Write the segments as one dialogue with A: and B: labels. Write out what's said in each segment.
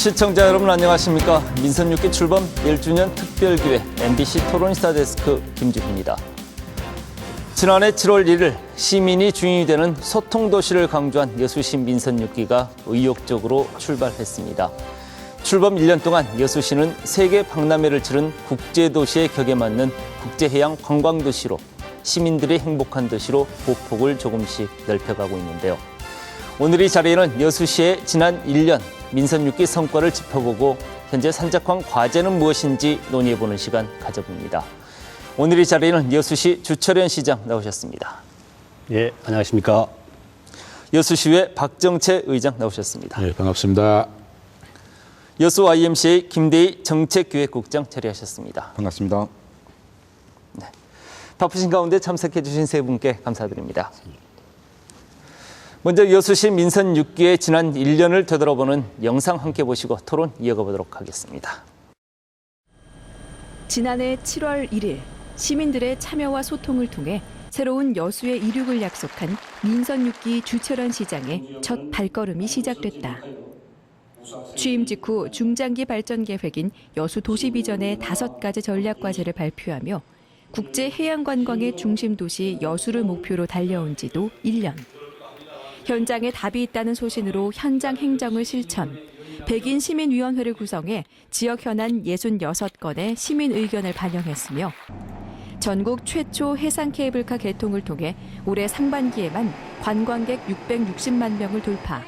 A: 시청자 여러분 안녕하십니까. 민선 6기 출범 1주년 특별기획 MBC 토론시사 데스크 김주희입니다. 지난해 7월 1일 시민이 주인이 되는 소통도시를 강조한 여수시 민선 6기가 의욕적으로 출발했습니다. 출범 1년 동안 여수시는 세계 박람회를 치른 국제도시의 격에 맞는 국제해양 관광도시로 시민들이 행복한 도시로 보폭을 조금씩 넓혀가고 있는데요. 오늘 이 자리에는 여수시의 지난 1년 민선 6기 성과를 짚어보고 현재 산적한 과제는 무엇인지 논의해보는 시간 가져봅니다. 오늘 이 자리에는 여수시 주철현 시장 나오셨습니다.
B: 예, 안녕하십니까.
A: 여수시의 박정채 의장 나오셨습니다.
C: 네, 반갑습니다.
A: 여수 IMCA 김대희 정책기획국장 자리하셨습니다.
D: 반갑습니다.
A: 네. 바쁘신 가운데 참석해 주신 세 분께 감사드립니다. 먼저 여수시 민선 6기의 지난 1년을 되돌아보는 영상 함께 보시고 토론 이어가 보도록 하겠습니다.
E: 지난해 7월 1일 시민들의 참여와 소통을 통해 새로운 여수의 이륙을 약속한 민선 6기 주철현 시장의 첫 발걸음이 시작됐다. 취임 직후 중장기 발전 계획인 여수 도시비전의 5가지 전략 과제를 발표하며 국제 해양 관광의 중심 도시 여수를 목표로 달려온 지도 1년. 현장에 답이 있다는 소신으로 현장 행정을 실천, 백인 시민위원회를 구성해 지역 현안 66건의 시민 의견을 반영했으며 전국 최초 해상 케이블카 개통을 통해 올해 상반기에만 관광객 660만 명을 돌파,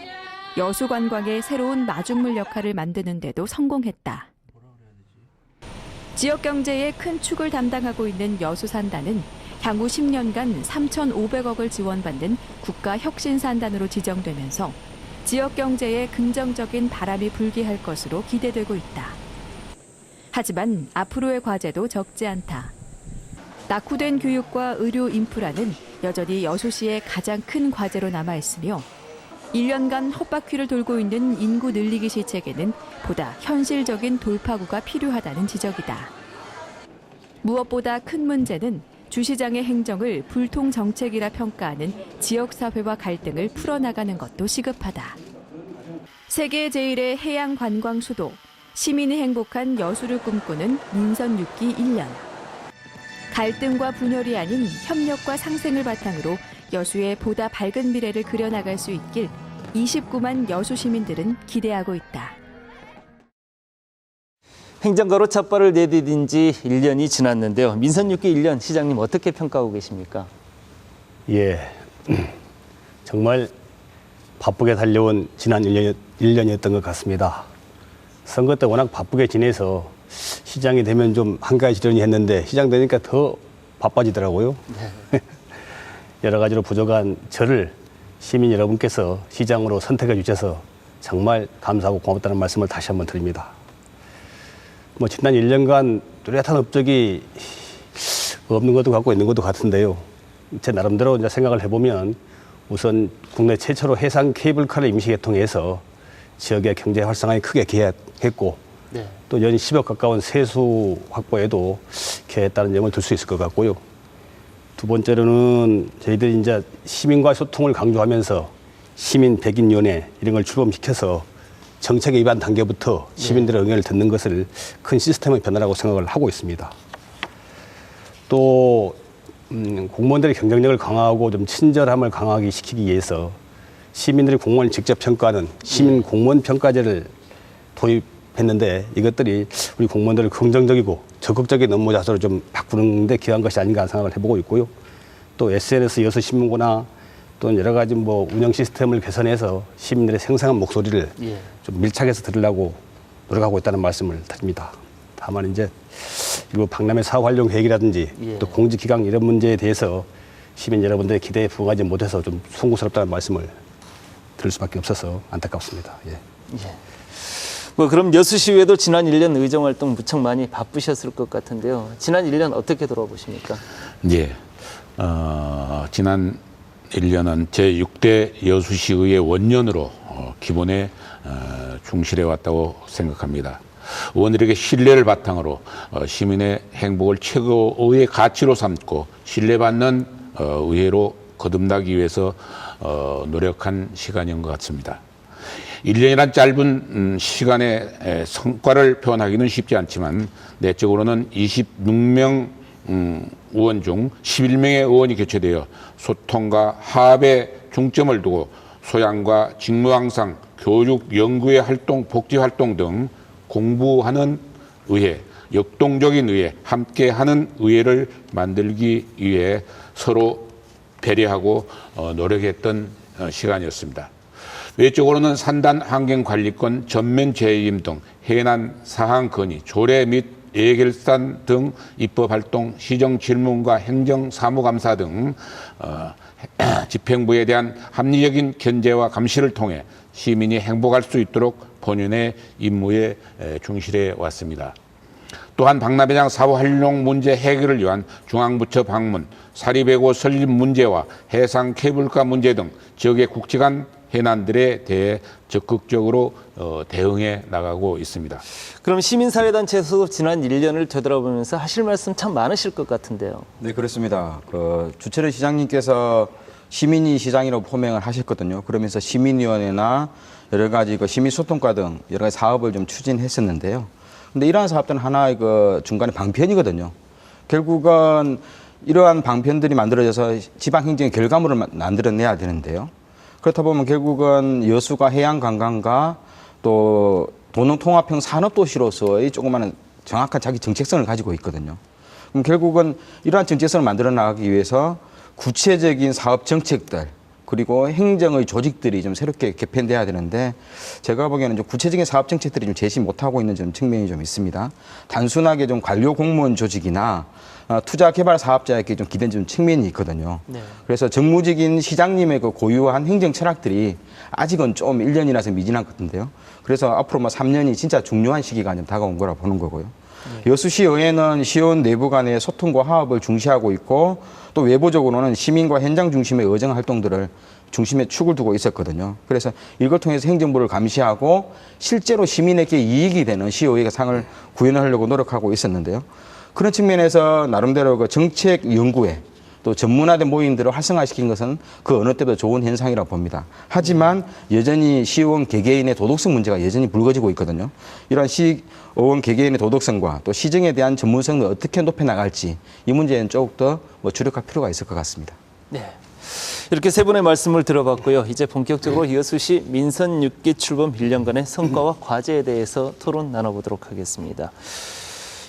E: 여수 관광의 새로운 마중물 역할을 만드는 데도 성공했다. 지역 경제의 큰 축을 담당하고 있는 여수산단은 향후 10년간 3,500억을 지원받는 국가혁신산단으로 지정되면서 지역 경제에 긍정적인 바람이 불게 할 것으로 기대되고 있다. 하지만 앞으로의 과제도 적지 않다. 낙후된 교육과 의료 인프라는 여전히 여수시의 가장 큰 과제로 남아있으며 1년간 헛바퀴를 돌고 있는 인구 늘리기 시책에는 보다 현실적인 돌파구가 필요하다는 지적이다. 무엇보다 큰 문제는 주 시장의 행정을 불통 정책이라 평가하는 지역사회와 갈등을 풀어나가는 것도 시급하다. 세계 제1의 해양 관광 수도, 시민이 행복한 여수를 꿈꾸는 민선 6기 1년. 갈등과 분열이 아닌 협력과 상생을 바탕으로 여수의 보다 밝은 미래를 그려나갈 수 있길 29만 여수 시민들은 기대하고 있다.
A: 행정가로 찻발을 내디딘 지 1년이 지났는데요. 민선 6기 1년 시장님 어떻게 평가하고 계십니까?
B: 예, 정말 바쁘게 달려온 지난 1년이었던 것 같습니다. 선거 때 워낙 바쁘게 지내서 시장이 되면 좀 한가해지려니 했는데 시장 되니까 더 바빠지더라고요. 네. 여러 가지로 부족한 저를 시민 여러분께서 시장으로 선택해 주셔서 정말 감사하고 고맙다는 말씀을 다시 한번 드립니다. 지난 1년간 뚜렷한 업적이 없는 것도 같고 있는 것도 같은데요. 제 나름대로 이제 생각을 해보면 우선 국내 최초로 해상 케이블카를 임시 개통해서 지역의 경제 활성화에 크게 기여했고 네. 또 연 10억 가까운 세수 확보에도 기여했다는 점을 들 수 있을 것 같고요. 두 번째로는 저희들이 이제 시민과 소통을 강조하면서 시민 백인위원회 이런 걸 출범시켜서 정책의 입안 단계부터 시민들의 의견을 듣는 것을 큰 시스템의 변화라고 생각을 하고 있습니다. 또 공무원들의 경쟁력을 강화하고 좀 친절함을 강화하게 시키기 위해서 시민들이 공무원을 직접 평가하는 시민 공무원 평가제를 도입했는데 이것들이 우리 공무원들을 긍정적이고 적극적인 업무 자세로 좀 바꾸는 데 기여한 것이 아닌가 생각을 해보고 있고요. 또 SNS 여수신문고나 또 여러 가지 운영 시스템을 개선해서 시민들의 생생한 목소리를 좀 밀착해서 들으려고 노력하고 있다는 말씀을 드립니다. 다만 이제 일부 박람회 사업 활용 계획이라든지 또 공직기강 이런 문제에 대해서 시민 여러분들의 기대에 부응하지 못해서 좀 송구스럽다는 말씀을 드릴 수밖에 없어서 안타깝습니다.
A: 그럼 여수시 외에도 지난 1년 의정활동 무척 많이 바쁘셨을 것 같은데요. 지난 1년 어떻게 돌아보십니까?
C: 예, 지난 1년은 제6대 여수시의회 원년으로 기본에 충실해 왔다고 생각합니다. 의원들에게 신뢰를 바탕으로 시민의 행복을 최고의 가치로 삼고 신뢰받는 의회로 거듭나기 위해서 노력한 시간인 것 같습니다. 1년이란 짧은 시간에 성과를 표현하기는 쉽지 않지만 내적으로는 26명 의원 중 11명의 의원이 교체되어 소통과 화합에 중점을 두고 소양과 직무 향상, 교육, 연구의 활동, 복지 활동 등 공부하는 의회, 역동적인 의회, 함께하는 의회를 만들기 위해 서로 배려하고 노력했던 시간이었습니다. 외적으로는 산단 환경관리권 전면 재임 등 해난 사항 건의, 조례 및 예결산 등 입법활동, 시정질문과 행정사무감사 등 집행부에 대한 합리적인 견제와 감시를 통해 시민이 행복할 수 있도록 본연의 임무에 충실해 왔습니다. 또한 박람회장 사후 활용 문제 해결을 위한 중앙부처 방문, 사립외고 설립 문제와 해상 케이블카 문제 등 지역의 굵직한 해난들에 대해 적극적으로 대응해 나가고 있습니다.
A: 그럼 시민사회단체에서도 지난 1년을 되돌아보면서 하실 말씀 참 많으실 것 같은데요.
D: 네, 그렇습니다. 주철현 시장님께서 시민이 시장이라고 포명을 하셨거든요. 그러면서 시민위원회나 여러 가지 시민소통과 등 여러 가지 사업을 좀 추진했었는데요. 근데 이러한 사업들은 하나의 중간에 방편이거든요. 결국은 이러한 방편들이 만들어져서 지방행정의 결과물을 만들어내야 되는데요. 그렇다 보면 결국은 여수가 해양관광과 또 도농통합형 산업도시로서의 조그마한 정확한 자기 정체성을 가지고 있거든요. 그럼 결국은 이러한 정체성을 만들어 나가기 위해서 구체적인 사업 정책들 그리고 행정의 조직들이 좀 새롭게 개편돼야 되는데 제가 보기에는 좀 구체적인 사업 정책들이 좀 제시 못하고 있는 좀 측면이 좀 있습니다. 단순하게 좀 관료 공무원 조직이나 투자 개발 사업자에게 좀 기댄 좀 측면이 있거든요.
A: 네.
D: 그래서 정무직인 시장님의 고유한 행정 철학들이 아직은 좀 1년이라서 미진한 것 같은데요. 그래서 앞으로 3년이 진짜 중요한 시기가 좀 다가온 거라 보는 거고요. 여수시의회는 시의원 내부 간의 소통과 화합을 중시하고 있고 또 외부적으로는 시민과 현장 중심의 의정 활동들을 중심에 축을 두고 있었거든요. 그래서 이걸 통해서 행정부를 감시하고 실제로 시민에게 이익이 되는 시의회가 상을 구현하려고 노력하고 있었는데요. 그런 측면에서 나름대로 정책 연구회 또 전문화된 모임들을 활성화시킨 것은 그 어느 때보다 좋은 현상이라고 봅니다. 하지만 여전히 시의원 개개인의 도덕성 문제가 여전히 불거지고 있거든요. 이러한 시의원 개개인의 도덕성과 또 시정에 대한 전문성을 어떻게 높여나갈지 이 문제는 조금 더 주력할 필요가 있을 것 같습니다.
A: 네. 이렇게 세 분의 말씀을 들어봤고요. 이제 본격적으로 여수시 민선 6기 출범 1년간의 성과와 과제에 대해서 토론 나눠보도록 하겠습니다.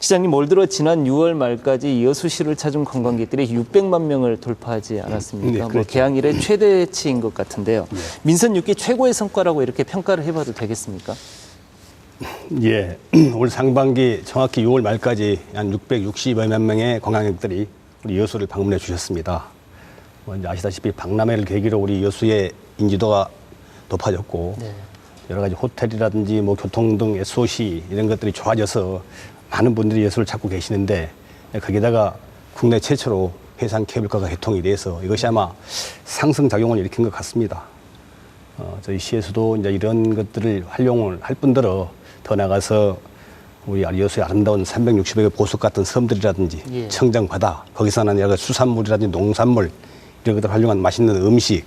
A: 시장님, 올 들어 지난 6월 말까지 여수시를 찾은 관광객들이 600만 명을 돌파하지 않았습니까?
B: 네, 그렇죠.
A: 개항 이래 최대치인 것 같은데요. 민선 6기 최고의 성과라고 이렇게 평가를 해봐도 되겠습니까?
B: 예, 올 상반기 정확히 6월 말까지 한 660여 명의 관광객들이 우리 여수를 방문해 주셨습니다. 이제 아시다시피 박람회를 계기로 우리 여수의 인지도가 높아졌고
A: 네.
B: 여러 가지 호텔이라든지 교통 등 SOC 이런 것들이 좋아져서 많은 분들이 여수를 찾고 계시는데 거기다가 국내 최초로 해상 케이블카가 개통이 돼서 이것이 아마 상승작용을 일으킨 것 같습니다. 저희 시에서도 이제 이런 것들을 활용을 할 뿐더러 더 나가서 우리 여수의 아름다운 360여 개 보석 같은 섬들이라든지
A: 예.
B: 청정바다 거기서 나는 여러 가지 수산물이라든지 농산물 이런 것들을 활용한 맛있는 음식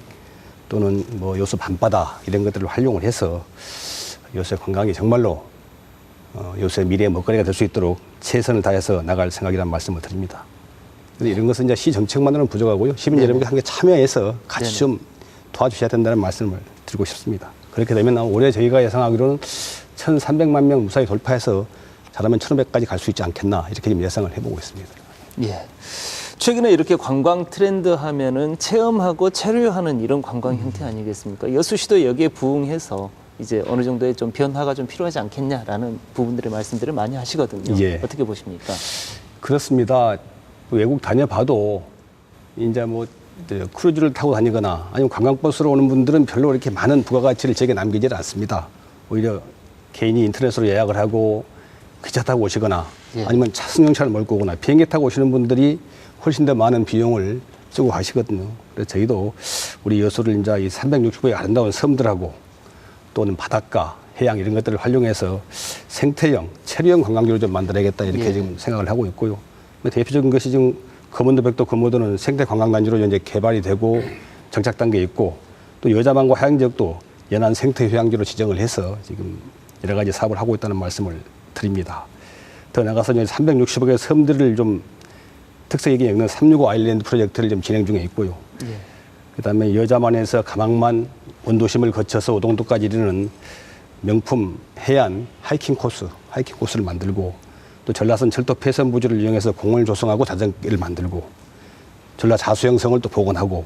B: 또는 여수 밤바다 이런 것들을 활용을 해서 여수의 관광이 정말로 여수의 미래의 먹거리가 될 수 있도록 최선을 다해서 나갈 생각이라는 말씀을 드립니다. 그런데 이런 것은 이제 시 정책만으로는 부족하고요. 시민 여러분께 함께 참여해서 같이 좀 도와주셔야 된다는 말씀을 드리고 싶습니다. 그렇게 되면 올해 저희가 예상하기로는 1,300만 명 무사히 돌파해서 잘하면 1,500까지 갈 수 있지 않겠나 이렇게 지금 예상을 해보고 있습니다.
A: 예. 최근에 이렇게 관광 트렌드 하면은 체험하고 체류하는 이런 관광 형태 아니겠습니까? 여수시도 여기에 부응해서 이제 어느 정도의 좀 변화가 좀 필요하지 않겠냐라는 부분들의 말씀들을 많이 하시거든요.
B: 예.
A: 어떻게 보십니까?
B: 그렇습니다. 외국 다녀봐도 이제 크루즈를 타고 다니거나 아니면 관광버스로 오는 분들은 별로 이렇게 많은 부가가치를 제게 남기질 않습니다. 오히려 개인이 인터넷으로 예약을 하고 기차 타고 오시거나
A: 예.
B: 아니면 승용차를 몰고 오거나 비행기 타고 오시는 분들이 훨씬 더 많은 비용을 쓰고 가시거든요. 그래서 저희도 우리 여수를 이제 이 360도의 아름다운 섬들하고 또는 바닷가, 해양 이런 것들을 활용해서 생태형, 체류형 관광지로 좀 만들어야겠다 이렇게
A: 예.
B: 지금 생각을 하고 있고요. 대표적인 것이 지금 거문도 백도 거모도는 생태 관광단지로 이제 개발이 되고 정착 단계에 있고 또 여자만과 하양 지역도 연안 생태 휴양지로 지정을 해서 지금 여러 가지 사업을 하고 있다는 말씀을 드립니다. 더 나아가서 360억의 섬들을 좀 특색 있게 엮는 365 아일랜드 프로젝트를 좀 진행 중에 있고요. 그다음에 여자만에서 가망만 원도심을 거쳐서 오동도까지 이르는 명품 해안 하이킹 코스를 만들고, 또 전라선 철도 폐선 부지를 이용해서 공원을 조성하고 자전거를 만들고, 전라 자수형성을 또 복원하고,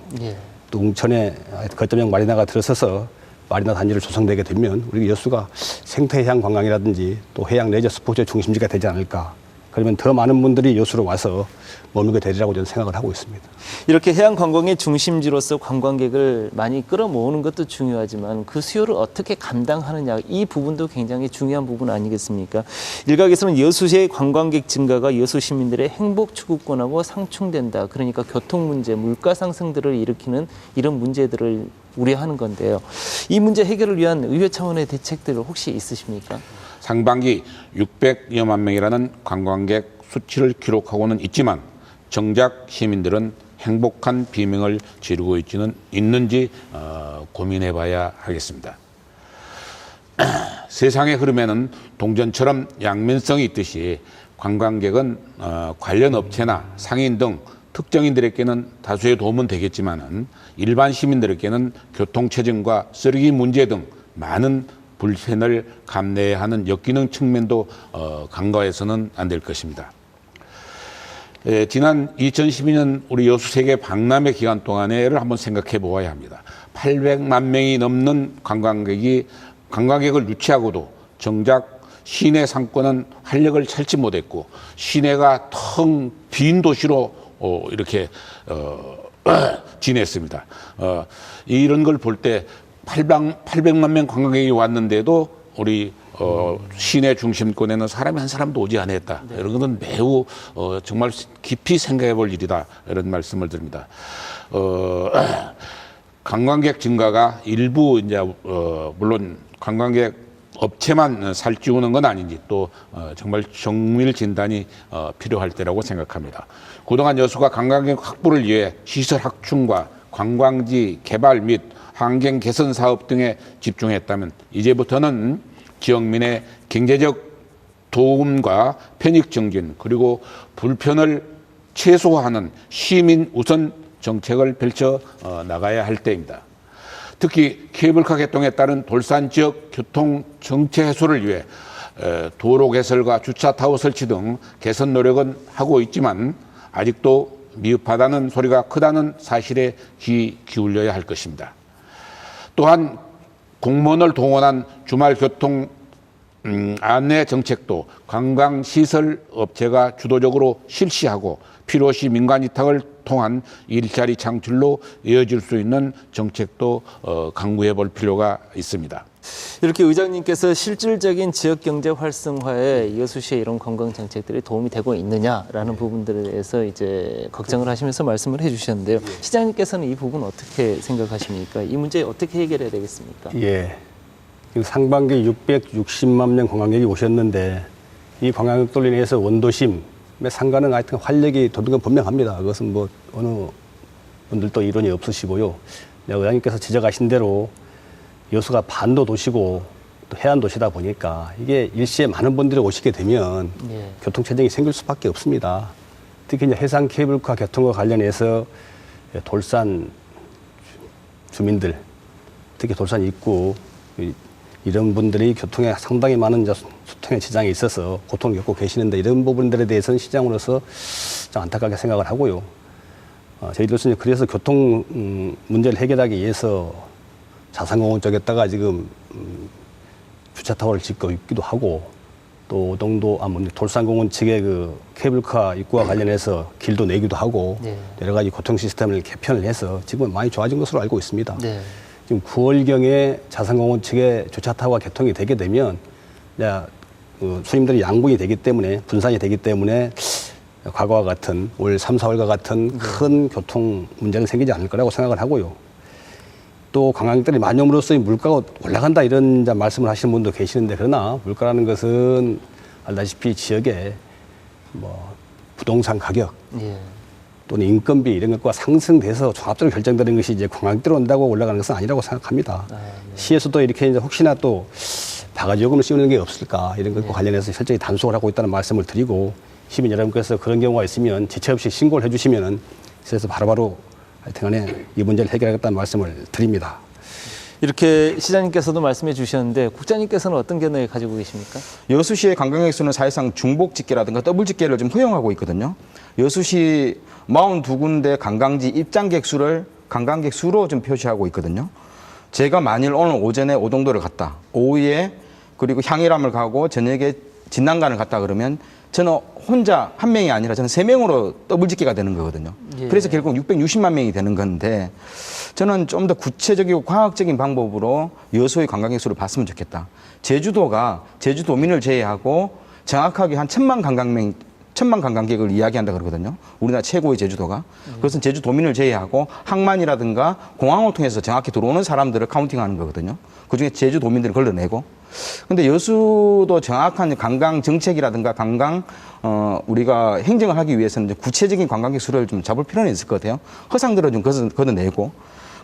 B: 또 웅천에 거점형 마리나가 들어서서 마리나 단지를 조성되게 되면 우리 여수가 생태해양 관광이라든지 또 해양 레저 스포츠의 중심지가 되지 않을까. 그러면 더 많은 분들이 여수로 와서 머물게 되리라고 저는 생각을 하고 있습니다.
A: 이렇게 해양 관광의 중심지로서 관광객을 많이 끌어모으는 것도 중요하지만 그 수요를 어떻게 감당하느냐, 이 부분도 굉장히 중요한 부분 아니겠습니까? 일각에서는 여수시의 관광객 증가가 여수 시민들의 행복 추구권하고 상충된다. 그러니까 교통 문제, 물가 상승들을 일으키는 이런 문제들을 우려하는 건데요. 이 문제 해결을 위한 의회 차원의 대책들 혹시 있으십니까?
C: 상반기 600여만 명이라는 관광객 수치를 기록하고는 있지만 정작 시민들은 행복한 비명을 지르고 있는지 고민해 봐야 하겠습니다. 세상의 흐름에는 동전처럼 양면성이 있듯이 관광객은 관련 업체나 상인 등 특정인들에게는 다수의 도움은 되겠지만은 일반 시민들에게는 교통체증과 쓰레기 문제 등 많은 불편을 감내해야 하는 역기능 측면도 간과해서는 안 될 것입니다. 지난 2012년 우리 여수 세계 박람회 기간 동안에를 한번 생각해 보아야 합니다. 800만 명이 넘는 관광객을 유치하고도 정작 시내 상권은 활력을 찾지 못했고 시내가 텅 빈 도시로 이렇게 지냈습니다. 이런 걸 볼 때 800만 명 관광객이 왔는데도 우리 시내 중심권에는 사람이 한 사람도 오지 않았다. 이런 것은 매우 정말 깊이 생각해 볼 일이다. 이런 말씀을 드립니다. 관광객 증가가 일부 이제 물론 관광객 업체만 살찌우는 건 아닌지 또 정말 정밀 진단이 필요할 때라고 생각합니다. 그동안 여수가 관광객 확보를 위해 시설 확충과 관광지 개발 및 환경 개선 사업 등에 집중했다면 이제부터는 지역민의 경제적 도움과 편익 증진 그리고 불편을 최소화하는 시민 우선 정책을 펼쳐 나가야 할 때입니다. 특히 케이블카 개통에 따른 돌산 지역 교통 정체 해소를 위해 도로 개설과 주차 타워 설치 등 개선 노력은 하고 있지만 아직도 미흡하다는 소리가 크다는 사실에 귀 기울여야 할 것입니다. 또한 공무원을 동원한 주말 교통 안내 정책도 관광시설 업체가 주도적으로 실시하고 필요시 민간 위탁을 통한 일자리 창출로 이어질 수 있는 정책도 강구해 볼 필요가 있습니다.
A: 이렇게 의장님께서 실질적인 지역 경제 활성화에 여수시의 이런 관광 정책들이 도움이 되고 있느냐라는 부분들에 대해서 이제 걱정을 하시면서 말씀을 해주셨는데요. 시장님께서는 이 부분 어떻게 생각하십니까? 이 문제 어떻게 해결해야 되겠습니까?
B: 예. 지금 상반기 660만 명 관광객이 오셨는데 이 관광객들로 인해서 원도심의 상가는 하여튼 활력이 돋는 건 분명합니다. 그것은 뭐 어느 분들도 이론이 없으시고요. 의장님께서 지적하신 대로 여수가 반도 도시고 또 해안 도시다 보니까 이게 일시에 많은 분들이 오시게 되면 교통체증이 생길 수밖에 없습니다. 특히 이제 해상 케이블카 개통과 관련해서 돌산 주민들, 특히 돌산 입구 이런 분들이 교통에 상당히 많은 소통의 지장이 있어서 고통을 겪고 계시는데 이런 부분들에 대해서는 시장으로서 좀 안타깝게 생각을 하고요. 저희들로서는 그래서 교통 문제를 해결하기 위해서 자산공원 쪽에다가 지금 주차타워를 짓고 있기도 하고 또 오동도 돌산공원 측의 그 케이블카 입구와 관련해서 길도 내기도 하고 여러 가지 교통 시스템을 개편을 해서 지금은 많이 좋아진 것으로 알고 있습니다. 지금 9월경에 자산공원 측의 주차타워가 개통이 되게 되면 손님들이 양분이 되기 때문에 분산이 되기 때문에 과거와 같은 올 3, 4월과 같은 큰 교통 문제는 생기지 않을 거라고 생각을 하고요. 또 관광객들이 많이 옴으로써 물가가 올라간다 이런 말씀을 하시는 분도 계시는데 그러나 물가라는 것은 알다시피 지역의 뭐 부동산 가격 또는 인건비 이런 것과 상승돼서 종합적으로 결정되는 것이 이제 관광객들 온다고 올라가는 것은 아니라고 생각합니다. 시에서도 이렇게 이제 혹시나 또 바가지 요금을 씌우는 게 없을까 이런 것과 관련해서 철저히 단속을 하고 있다는 말씀을 드리고 시민 여러분께서 그런 경우가 있으면 지체 없이 신고를 해주시면은 그래서 바로바로 하여튼간에 이 문제를 해결하겠다는 말씀을 드립니다.
A: 이렇게 시장님께서도 말씀해 주셨는데 국장님께서는 어떤 견해 가지고 계십니까?
D: 여수시의 관광객 수는 사실상 중복 집계라든가 더블 집계를 좀 허용하고 있거든요. 여수시 42군데 관광지 입장객 수를 관광객 수로 좀 표시하고 있거든요. 제가 만일 오늘 오전에 오동도를 갔다, 오후에 그리고 향일암을 가고 저녁에 진난간을 갔다 그러면 저는 혼자 한 명이 아니라 저는 3명으로 더블 집계가 되는 거거든요.
A: 예.
D: 그래서 결국 660만 명이 되는 건데 저는 좀 더 구체적이고 과학적인 방법으로 여수의 관광객 수를 봤으면 좋겠다. 제주도가 제주도민을 제외하고 정확하게 한 1,000만 관광객을 이야기한다 그러거든요. 우리나라 최고의 제주도가. 그것은 제주도민을 제외하고 항만이라든가 공항을 통해서 정확히 들어오는 사람들을 카운팅하는 거거든요. 그중에 제주도민들을 걸러내고. 근데 여수도 정확한 관광 정책이라든가 우리가 행정을 하기 위해서는 이제 구체적인 관광객 수를 좀 잡을 필요는 있을 것 같아요. 허상들을 좀 걷어내고.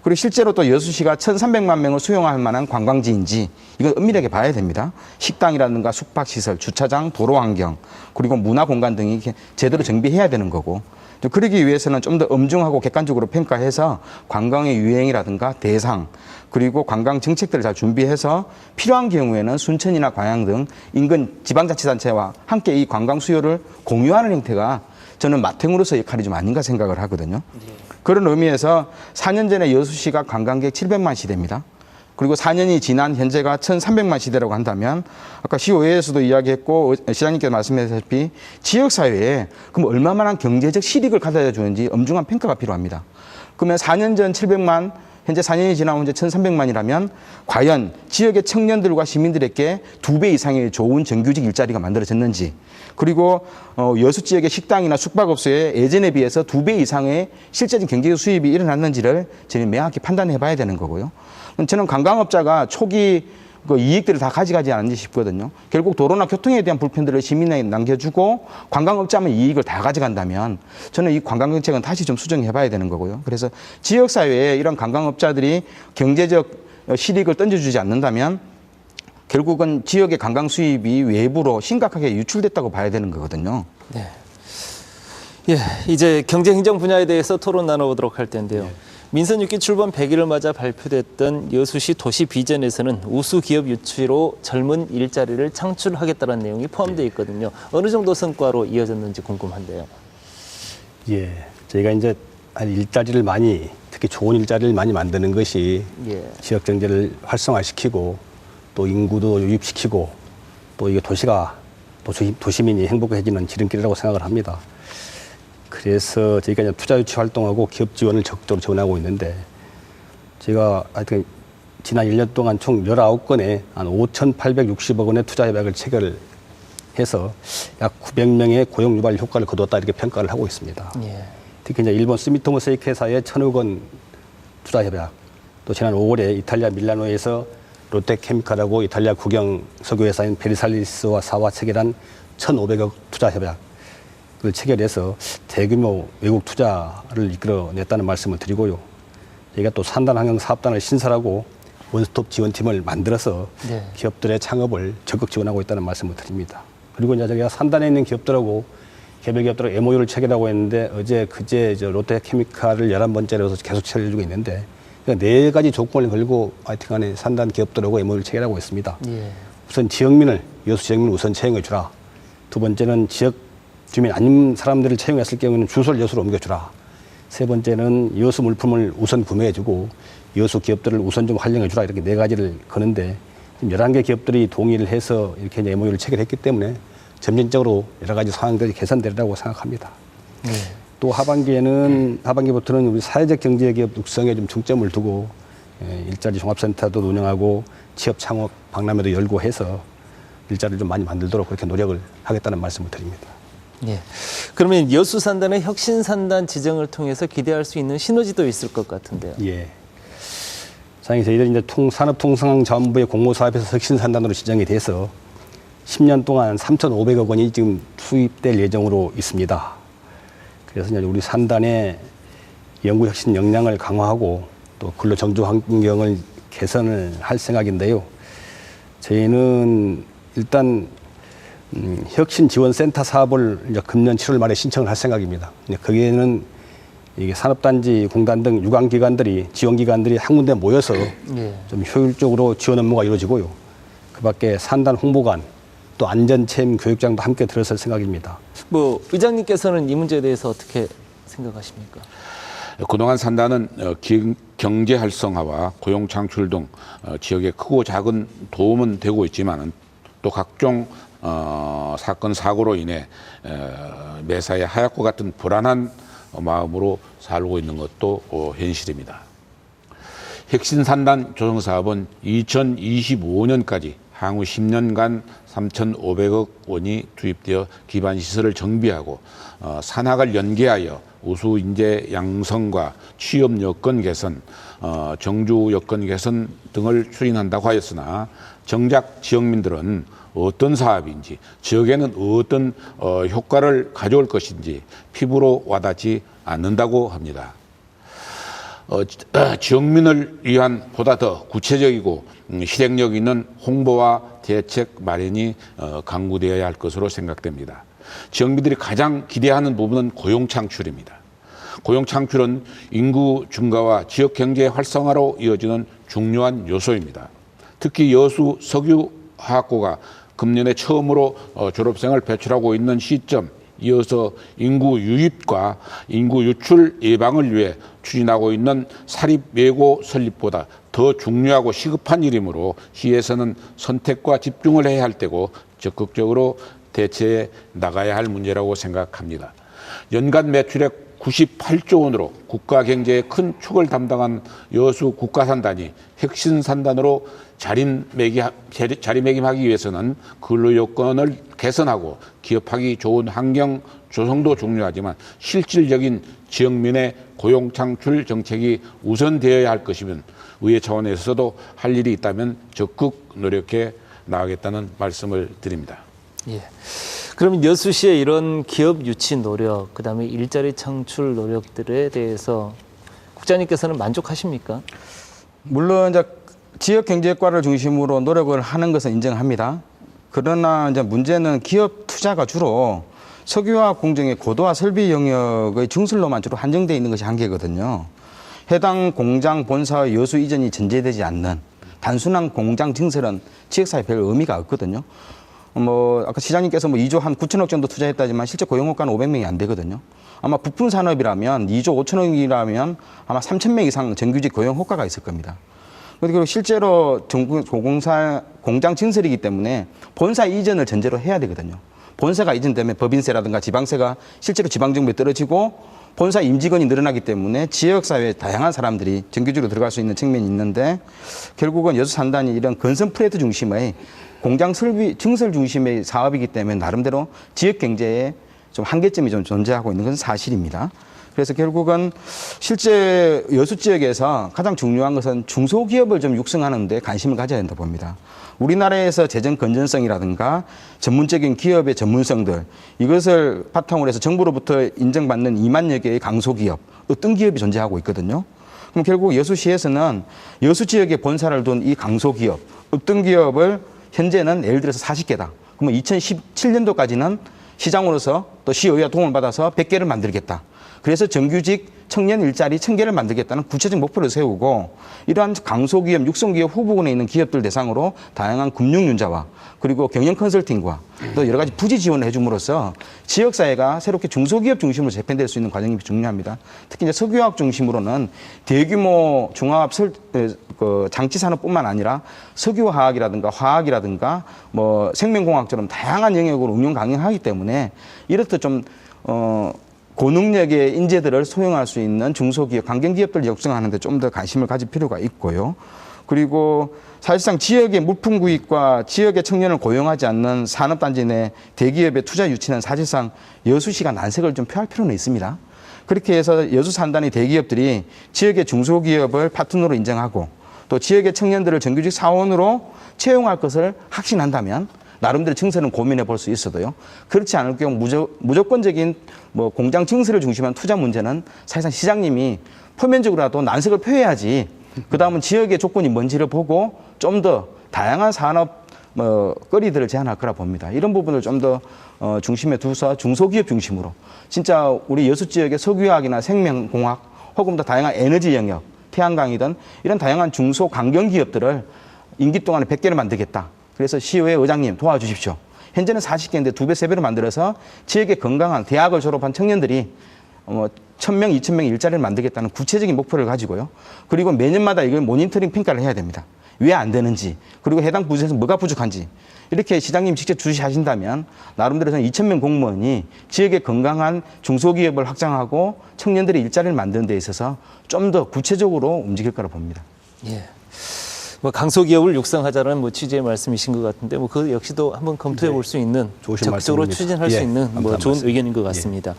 D: 그리고 실제로 또 여수시가 1,300만 명을 수용할 만한 관광지인지 이건 엄밀하게 봐야 됩니다. 식당이라든가 숙박시설, 주차장, 도로환경, 그리고 문화공간 등이 이렇게 제대로 정비해야 되는 거고 그러기 위해서는 좀 더 엄중하고 객관적으로 평가해서 관광의 유행이라든가 대상 그리고 관광 정책들을 잘 준비해서 필요한 경우에는 순천이나 광양 등 인근 지방자치단체와 함께 이 관광 수요를 공유하는 형태가 저는 마탱으로서 역할이 좀 아닌가 생각을 하거든요. 그런 의미에서 4년 전에 여수시가 관광객 700만 시대입니다. 그리고 4년이 지난 현재가 1,300만 시대라고 한다면 아까 시의회에서도 이야기했고 시장님께서 말씀하셨다시피 지역사회에 그럼 얼마만한 경제적 실익을 가져다 주는지 엄중한 평가가 필요합니다. 그러면 4년 전 700만 현재 4년이 지나고 현재 1,300만이라면 과연 지역의 청년들과 시민들에게 2배 이상의 좋은 정규직 일자리가 만들어졌는지 그리고 여수 지역의 식당이나 숙박업소에 예전에 비해서 2배 이상의 실제적인 경제적 수입이 일어났는지를 저는 명확히 판단해 봐야 되는 거고요. 저는 관광업자가 초기 그 이익들을 다 가져가지 않는지 싶거든요. 결국 도로나 교통에 대한 불편들을 시민에게 남겨주고 관광업자만 이익을 다 가져간다면 저는 이 관광정책은 다시 좀 수정해 봐야 되는 거고요. 그래서 지역사회에 이런 관광업자들이 경제적 실익을 던져주지 않는다면 결국은 지역의 관광 수입이 외부로 심각하게 유출됐다고 봐야 되는 거거든요.
A: 네. 예, 이제 경제행정 분야에 대해서 토론 나눠보도록 할 텐데요. 민선 6기 출범 100일을 맞아 발표됐던 여수시 도시 비전에서는 우수 기업 유치로 젊은 일자리를 창출하겠다는 내용이 포함되어 있거든요. 어느 정도 성과로 이어졌는지 궁금한데요.
B: 예, 저희가 이제 일자리를 많이 특히 좋은 일자리를 많이 만드는 것이 지역 경제를 활성화시키고 또 인구도 유입시키고 또 이게 도시가 도시민이 행복해지는 지름길이라고 생각을 합니다. 그래서 저희가 이제 투자 유치 활동하고 기업 지원을 적극적으로 지원하고 있는데 제가 하여튼 지난 1년 동안 총 19건의 한 5,860억 원의 투자 협약을 체결해서 약 900명의 고용 유발 효과를 거두었다 이렇게 평가를 하고 있습니다.
A: 예.
B: 특히 이제 일본 스미토모 세이크 회사의 1,000억 원 투자 협약, 또 지난 5월에 이탈리아 밀라노에서 롯데케미칼하고 이탈리아 국영 석유 회사인 베리살리스와 사와 체결한 1,500억 투자 협약. 을 체결해서 대규모 외국 투자를 이끌어냈다는 말씀을 드리고요. 저희가 또 산단환경 사업단을 신설하고 원스톱 지원팀을 만들어서 기업들의 창업을 적극 지원하고 있다는 말씀을 드립니다. 그리고 이제 저희가 산단에 있는 기업들하고 개별 기업들하고 MOU를 체결하고 있는데 그제 롯데케미칼을 11번째로 계속 체결해주고 있는데 4가지 조건을 걸고 하여튼간에 산단 기업들하고 MOU를 체결하고 있습니다. 우선 여수 지역민을 우선 채용해 주라. 두 번째는 지역 주민 아닌 사람들을 채용했을 경우에는 주소를 여수로 옮겨주라. 세 번째는 여수 물품을 우선 구매해주고 여수 기업들을 우선 좀 활용해주라. 이렇게 4가지를 거는데 11개 기업들이 동의를 해서 이렇게 MOU를 체결했기 때문에 점진적으로 여러 가지 상황들이 개선되리라고 생각합니다. 또 하반기부터는 우리 사회적 경제기업 육성에 좀 중점을 두고 일자리 종합센터도 운영하고 취업 창업 박람회도 열고 해서 일자리를 좀 많이 만들도록 그렇게 노력을 하겠다는 말씀을 드립니다.
A: 예. 그러면 여수 산단의 혁신 산단 지정을 통해서 기대할 수 있는 시너지도 있을 것 같은데요.
B: 예. 저희들이 이제 산업통상자원부의 공모사업에서 혁신 산단으로 지정이 돼서 10년 동안 3,500억 원이 지금 투입될 예정으로 있습니다. 그래서 이제 우리 산단의 연구혁신 역량을 강화하고 또 근로 정주 환경을 개선을 할 생각인데요. 저희는 일단 혁신지원센터 사업을 이제 금년 7월 말에 신청을 할 생각입니다. 거기에는 이게 산업단지, 공단 등 유관기관들이, 지원기관들이 한 군데 모여서 좀 효율적으로 지원 업무가 이루어지고요. 그 밖에 산단 홍보관, 또 안전체험 교육장도 함께 들어설 생각입니다.
A: 뭐 의장님께서는 이 문제에 대해서 어떻게 생각하십니까?
C: 그동안 산단은 경제 활성화와 고용 창출 등 지역에 크고 작은 도움은 되고 있지만 또 각종 사건 사고로 인해 매사에 하얗고 같은 불안한 마음으로 살고 있는 것도 현실입니다. 혁신산단 조성사업은 2025년까지 향후 10년간 3,500억 원이 투입되어 기반시설을 정비하고 산학을 연계하여 우수 인재 양성과 취업 여건 개선, 정주 여건 개선 등을 추진한다고 하였으나 정작 지역민들은 어떤 사업인지, 지역에는 어떤 효과를 가져올 것인지 피부로 와닿지 않는다고 합니다. 지역민을 위한 보다 더 구체적이고 실행력 있는 홍보와 대책 마련이 강구되어야 할 것으로 생각됩니다. 지역민들이 가장 기대하는 부분은 고용 창출입니다. 고용 창출은 인구 증가와 지역 경제 활성화로 이어지는 중요한 요소입니다. 특히 여수 석유화학고가 금년에 처음으로 졸업생을 배출하고 있는 시점, 이어서 인구 유입과 인구 유출 예방을 위해 추진하고 있는 사립외고 설립보다 더 중요하고 시급한 일이므로 시에서는 선택과 집중을 해야 할 때고 적극적으로 대처해 나가야 할 문제라고 생각합니다. 연간 매출액 98조 원으로 국가 경제의 큰 축을 담당한 여수 국가산단이 혁신산단으로 자리매김하기 위해서는 근로 여건을 개선하고 기업하기 좋은 환경 조성도 중요하지만 실질적인 지역민의 고용 창출 정책이 우선되어야 할 것이면 의회 차원에서도 할 일이 있다면 적극 노력해 나가겠다는 말씀을 드립니다.
A: 예. 그럼 여수시의 이런 기업 유치 노력, 그다음에 일자리 창출 노력들에 대해서 국장님께서는 만족하십니까?
D: 물론 이제 지역 경제과를 중심으로 노력을 하는 것은 인정합니다. 그러나 이제 문제는 기업 투자가 주로 석유화학 공정의 고도화 설비 영역의 증설로만 주로 한정되어 있는 것이 한계거든요. 해당 공장 본사의 여수 이전이 전제되지 않는 단순한 공장 증설은 지역사회에 별 의미가 없거든요. 아까 시장님께서 2조 한 9천억 정도 투자했다지만 실제 고용 효과는 500명이 안 되거든요. 아마 부품 산업이라면 2조 5천억이라면 아마 3,000명 이상 정규직 고용 효과가 있을 겁니다. 그리고 실제로 공사 공장 증설이기 때문에 본사 이전을 전제로 해야 되거든요. 본사가 이전되면 법인세라든가 지방세가 실제로 지방정부에 떨어지고 본사 임직원이 늘어나기 때문에 지역사회에 다양한 사람들이 정규직으로 들어갈 수 있는 측면이 있는데 결국은 여수 산단이 이런 건설 프레트 중심의 공장 설비 증설 중심의 사업이기 때문에 나름대로 지역 경제에 좀 한계점이 좀 존재하고 있는 것은 사실입니다. 그래서 결국은 실제 여수 지역에서 가장 중요한 것은 중소기업을 좀 육성하는 데 관심을 가져야 된다 봅니다. 우리나라에서 재정 건전성이라든가 전문적인 기업의 전문성들 이것을 바탕으로 해서 정부로부터 인정받는 2만여 개의 강소기업, 어떤 기업이 존재하고 있거든요. 그럼 결국 여수시에서는 여수 지역에 본사를 둔 이 강소기업, 어떤 기업을 현재는 예를 들어서 40개다. 그러면 2017년도까지는 시장으로서 또 시의회와 도움을 받아서 100개를 만들겠다. 그래서 정규직 청년 일자리 1,000개를 만들겠다는 구체적 목표를 세우고 이러한 강소기업, 육성기업 후보군에 있는 기업들 대상으로 다양한 금융융자와 그리고 경영 컨설팅과 또 여러 가지 부지 지원을 해줌으로써 지역사회가 새롭게 중소기업 중심으로 재편될 수 있는 과정이 중요합니다. 특히 이제 석유화학 중심으로는 대규모 종합 장치 산업뿐만 아니라 석유화학이라든가 화학이라든가 생명공학처럼 다양한 영역으로 응용 가능하기 때문에 이렇듯 좀 고능력의 인재들을 소용할 수 있는 중소기업, 관경기업들을 육성하는 데 좀 더 관심을 가질 필요가 있고요. 그리고 사실상 지역의 물품 구입과 지역의 청년을 고용하지 않는 산업단지 내 대기업의 투자 유치는 사실상 여수시가 난색을 좀 표할 필요는 있습니다. 그렇게 해서 여수 산단의 대기업들이 지역의 중소기업을 파트너로 인정하고 또 지역의 청년들을 정규직 사원으로 채용할 것을 확신한다면 나름대로 증세는 고민해 볼 수 있어도요. 그렇지 않을 경우 무조건적인 뭐 공장 증세를 중심한 투자 문제는 사실상 시장님이 표면적으로라도 난색을 표해야지. 그 다음은 지역의 조건이 뭔지를 보고 좀 더 다양한 산업 거리들을 제한할 거라 봅니다. 이런 부분을 좀 더 중심에 두서 중소기업 중심으로 진짜 우리 여수 지역의 석유화학이나 생명공학 혹은 더 다양한 에너지 영역, 태양광이든 이런 다양한 중소 강경기업들을 임기 동안에 100개를 만들겠다. 그래서 시의회 의장님 도와주십시오. 현재는 40개인데 2배, 3배로 만들어서 지역의 건강한 대학을 졸업한 청년들이 1,000명, 2,000명 일자리를 만들겠다는 구체적인 목표를 가지고요. 그리고 매년마다 이걸 모니터링 평가를 해야 됩니다. 왜 안 되는지, 그리고 해당 부서에서 뭐가 부족한지 이렇게 시장님 직접 주시하신다면 나름대로 저는 2,000명 공무원이 지역의 건강한 중소기업을 확장하고 청년들의 일자리를 만드는 데 있어서 좀 더 구체적으로 움직일 거라 봅니다.
A: 예. 뭐 강소기업을 육성하자는 뭐 취지의 말씀이신 것 같은데 뭐 그 역시도 한번 검토해 볼 수 있는
B: 좋으신
A: 적극적으로
B: 말씀입니다.
A: 추진할 수
B: 예,
A: 있는 뭐
B: 감사합니다.
A: 좋은 의견인 것 같습니다.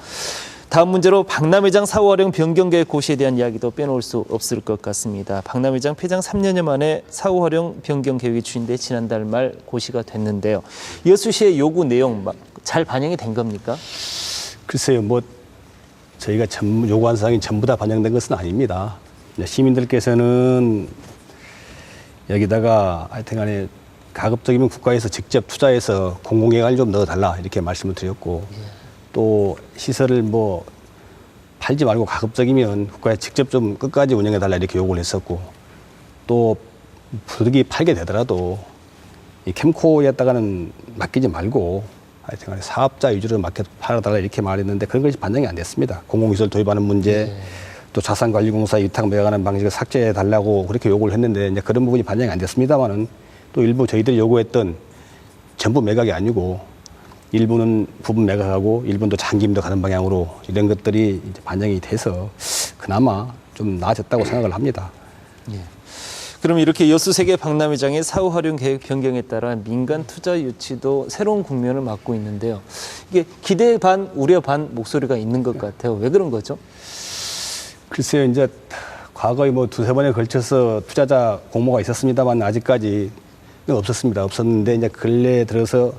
A: 다음 문제로 박람회장 사후 활용 변경 계획 고시에 대한 이야기도 빼놓을 수 없을 것 같습니다. 박람회장 폐장 3년여 만에 사후 활용 변경 계획이 추진돼 지난달 말 고시가 됐는데요. 여수시의 요구 내용 잘 반영이 된 겁니까?
B: 글쎄요, 뭐 저희가 요구한 사항이 전부 다 반영된 것은 아닙니다. 시민들께서는 여기다가 하여튼간에 가급적이면 국가에서 직접 투자해서 공공예관을 좀 넣어달라 이렇게 말씀을 드렸고 또 시설을 뭐 팔지 말고 가급적이면 국가에 직접 좀 끝까지 운영해달라 이렇게 요구를 했었고 또 부득이 팔게 되더라도 이 캠코에다가는 맡기지 말고 하여튼간에 사업자 위주로 맡겨 팔아달라 이렇게 말했는데 그런 것이 반영이 안 됐습니다. 공공시설 도입하는 문제 또 자산관리공사 위탁 매각하는 방식을 삭제해달라고 그렇게 요구를 했는데 이제 그런 부분이 반영이 안 됐습니다만은 또 일부 저희들이 요구했던 전부 매각이 아니고 일부는 부분 매각하고 일부는 또 장기임대 가는 방향으로 이런 것들이 이제 반영이 돼서 그나마 좀 나아졌다고 생각을 합니다.
A: 예. 그럼 이렇게 여수 세계 박람회장의 사후 활용 계획 변경에 따라 민간 투자 유치도 새로운 국면을 맞고 있는데요. 이게 기대 반 우려 반 목소리가 있는 것 같아요. 왜 그런 거죠?
B: 글쎄요, 이제 과거에 뭐 두세 번에 걸쳐서 투자자 공모가 있었습니다만 아직까지 없었습니다. 없었는데 이제 근래에 들어서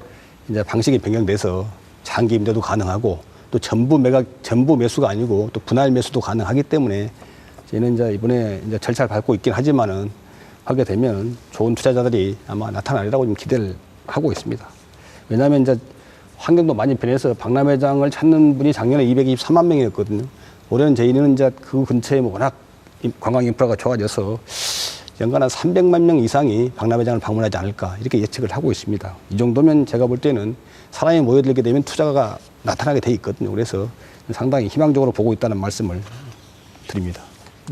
B: 이제 방식이 변경돼서 장기 임대도 가능하고 또 전부 매수가 아니고 또 분할 매수도 가능하기 때문에 저희는 이제 이번에 이제 절차를 밟고 있긴 하지만은 하게 되면 좋은 투자자들이 아마 나타나리라고 좀 기대를 하고 있습니다. 왜냐하면 이제 환경도 많이 변해서 박람회장을 찾는 분이 작년에 223만 명이었거든요. 올해는 저희는 이제 그 근처에 워낙 관광 인프라가 좋아져서 연간 한 300만 명 이상이 박람회장을 방문하지 않을까 이렇게 예측을 하고 있습니다. 이 정도면 제가 볼 때는 사람이 모여들게 되면 투자가 나타나게 돼 있거든요. 그래서 상당히 희망적으로 보고 있다는 말씀을 드립니다.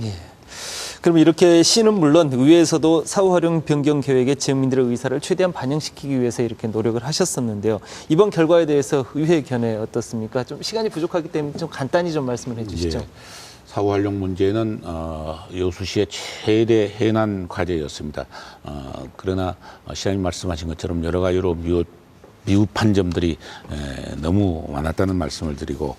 A: 예. 그럼 이렇게 시는 물론 의회에서도 사후 활용 변경 계획에 지역민들의 의사를 최대한 반영시키기 위해서 이렇게 노력을 하셨었는데요. 이번 결과에 대해서 의회 견해 어떻습니까? 좀 시간이 부족하기 때문에 좀 간단히 좀 말씀을 해주시죠.
C: 예. 사후 활용 문제는 여수시의 최대 해난 과제였습니다. 그러나 시장님 말씀하신 것처럼 여러 가지로 미흡한 점들이 너무 많았다는 말씀을 드리고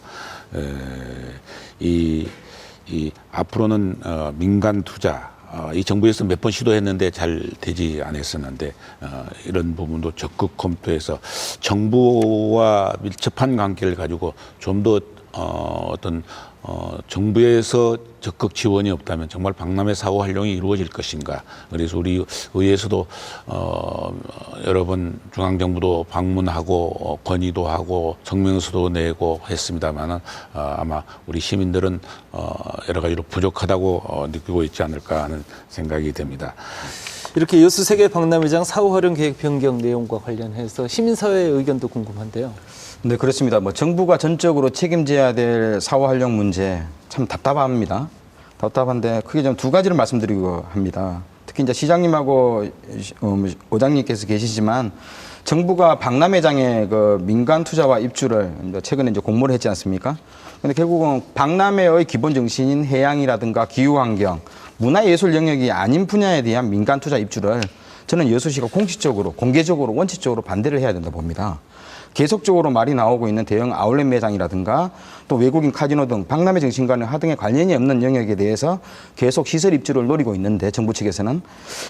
C: 앞으로는 민간 투자 이 정부에서 몇 번 시도했는데 잘 되지 않았었는데 이런 부분도 적극 검토해서 정부와 밀접한 관계를 가지고 좀 더 정부에서 적극 지원이 없다면 정말 박람회 사후 활용이 이루어질 것인가. 그래서 우리 의회에서도 여러 번 중앙정부도 방문하고 건의도 하고 성명서도 내고 했습니다만 아마 우리 시민들은 여러 가지로 부족하다고 느끼고 있지 않을까 하는 생각이 됩니다.
A: 이렇게 여수 세계 박람회장 사후 활용 계획 변경 내용과 관련해서 시민사회의 의견도 궁금한데요.
D: 네, 그렇습니다. 뭐 정부가 전적으로 책임져야 될 사후 활용 문제 참 답답합니다. 답답한데 크게 좀 두 가지를 말씀드리고 합니다. 특히 이제 시장님하고 의장님께서 계시지만 정부가 박람회장의 그 민간 투자와 입주를 최근에 이제 공모를 했지 않습니까? 근데 결국은 박람회의 기본 정신인 해양이라든가 기후환경, 문화예술 영역이 아닌 분야에 대한 민간 투자 입주를 저는 여수시가 공식적으로, 공개적으로, 원칙적으로 반대를 해야 된다 봅니다. 계속적으로 말이 나오고 있는 대형 아울렛 매장이라든가 또 외국인 카지노 등 박람회 정신과는 하등에 관련이 없는 영역에 대해서 계속 시설 입주를 노리고 있는데 정부 측에서는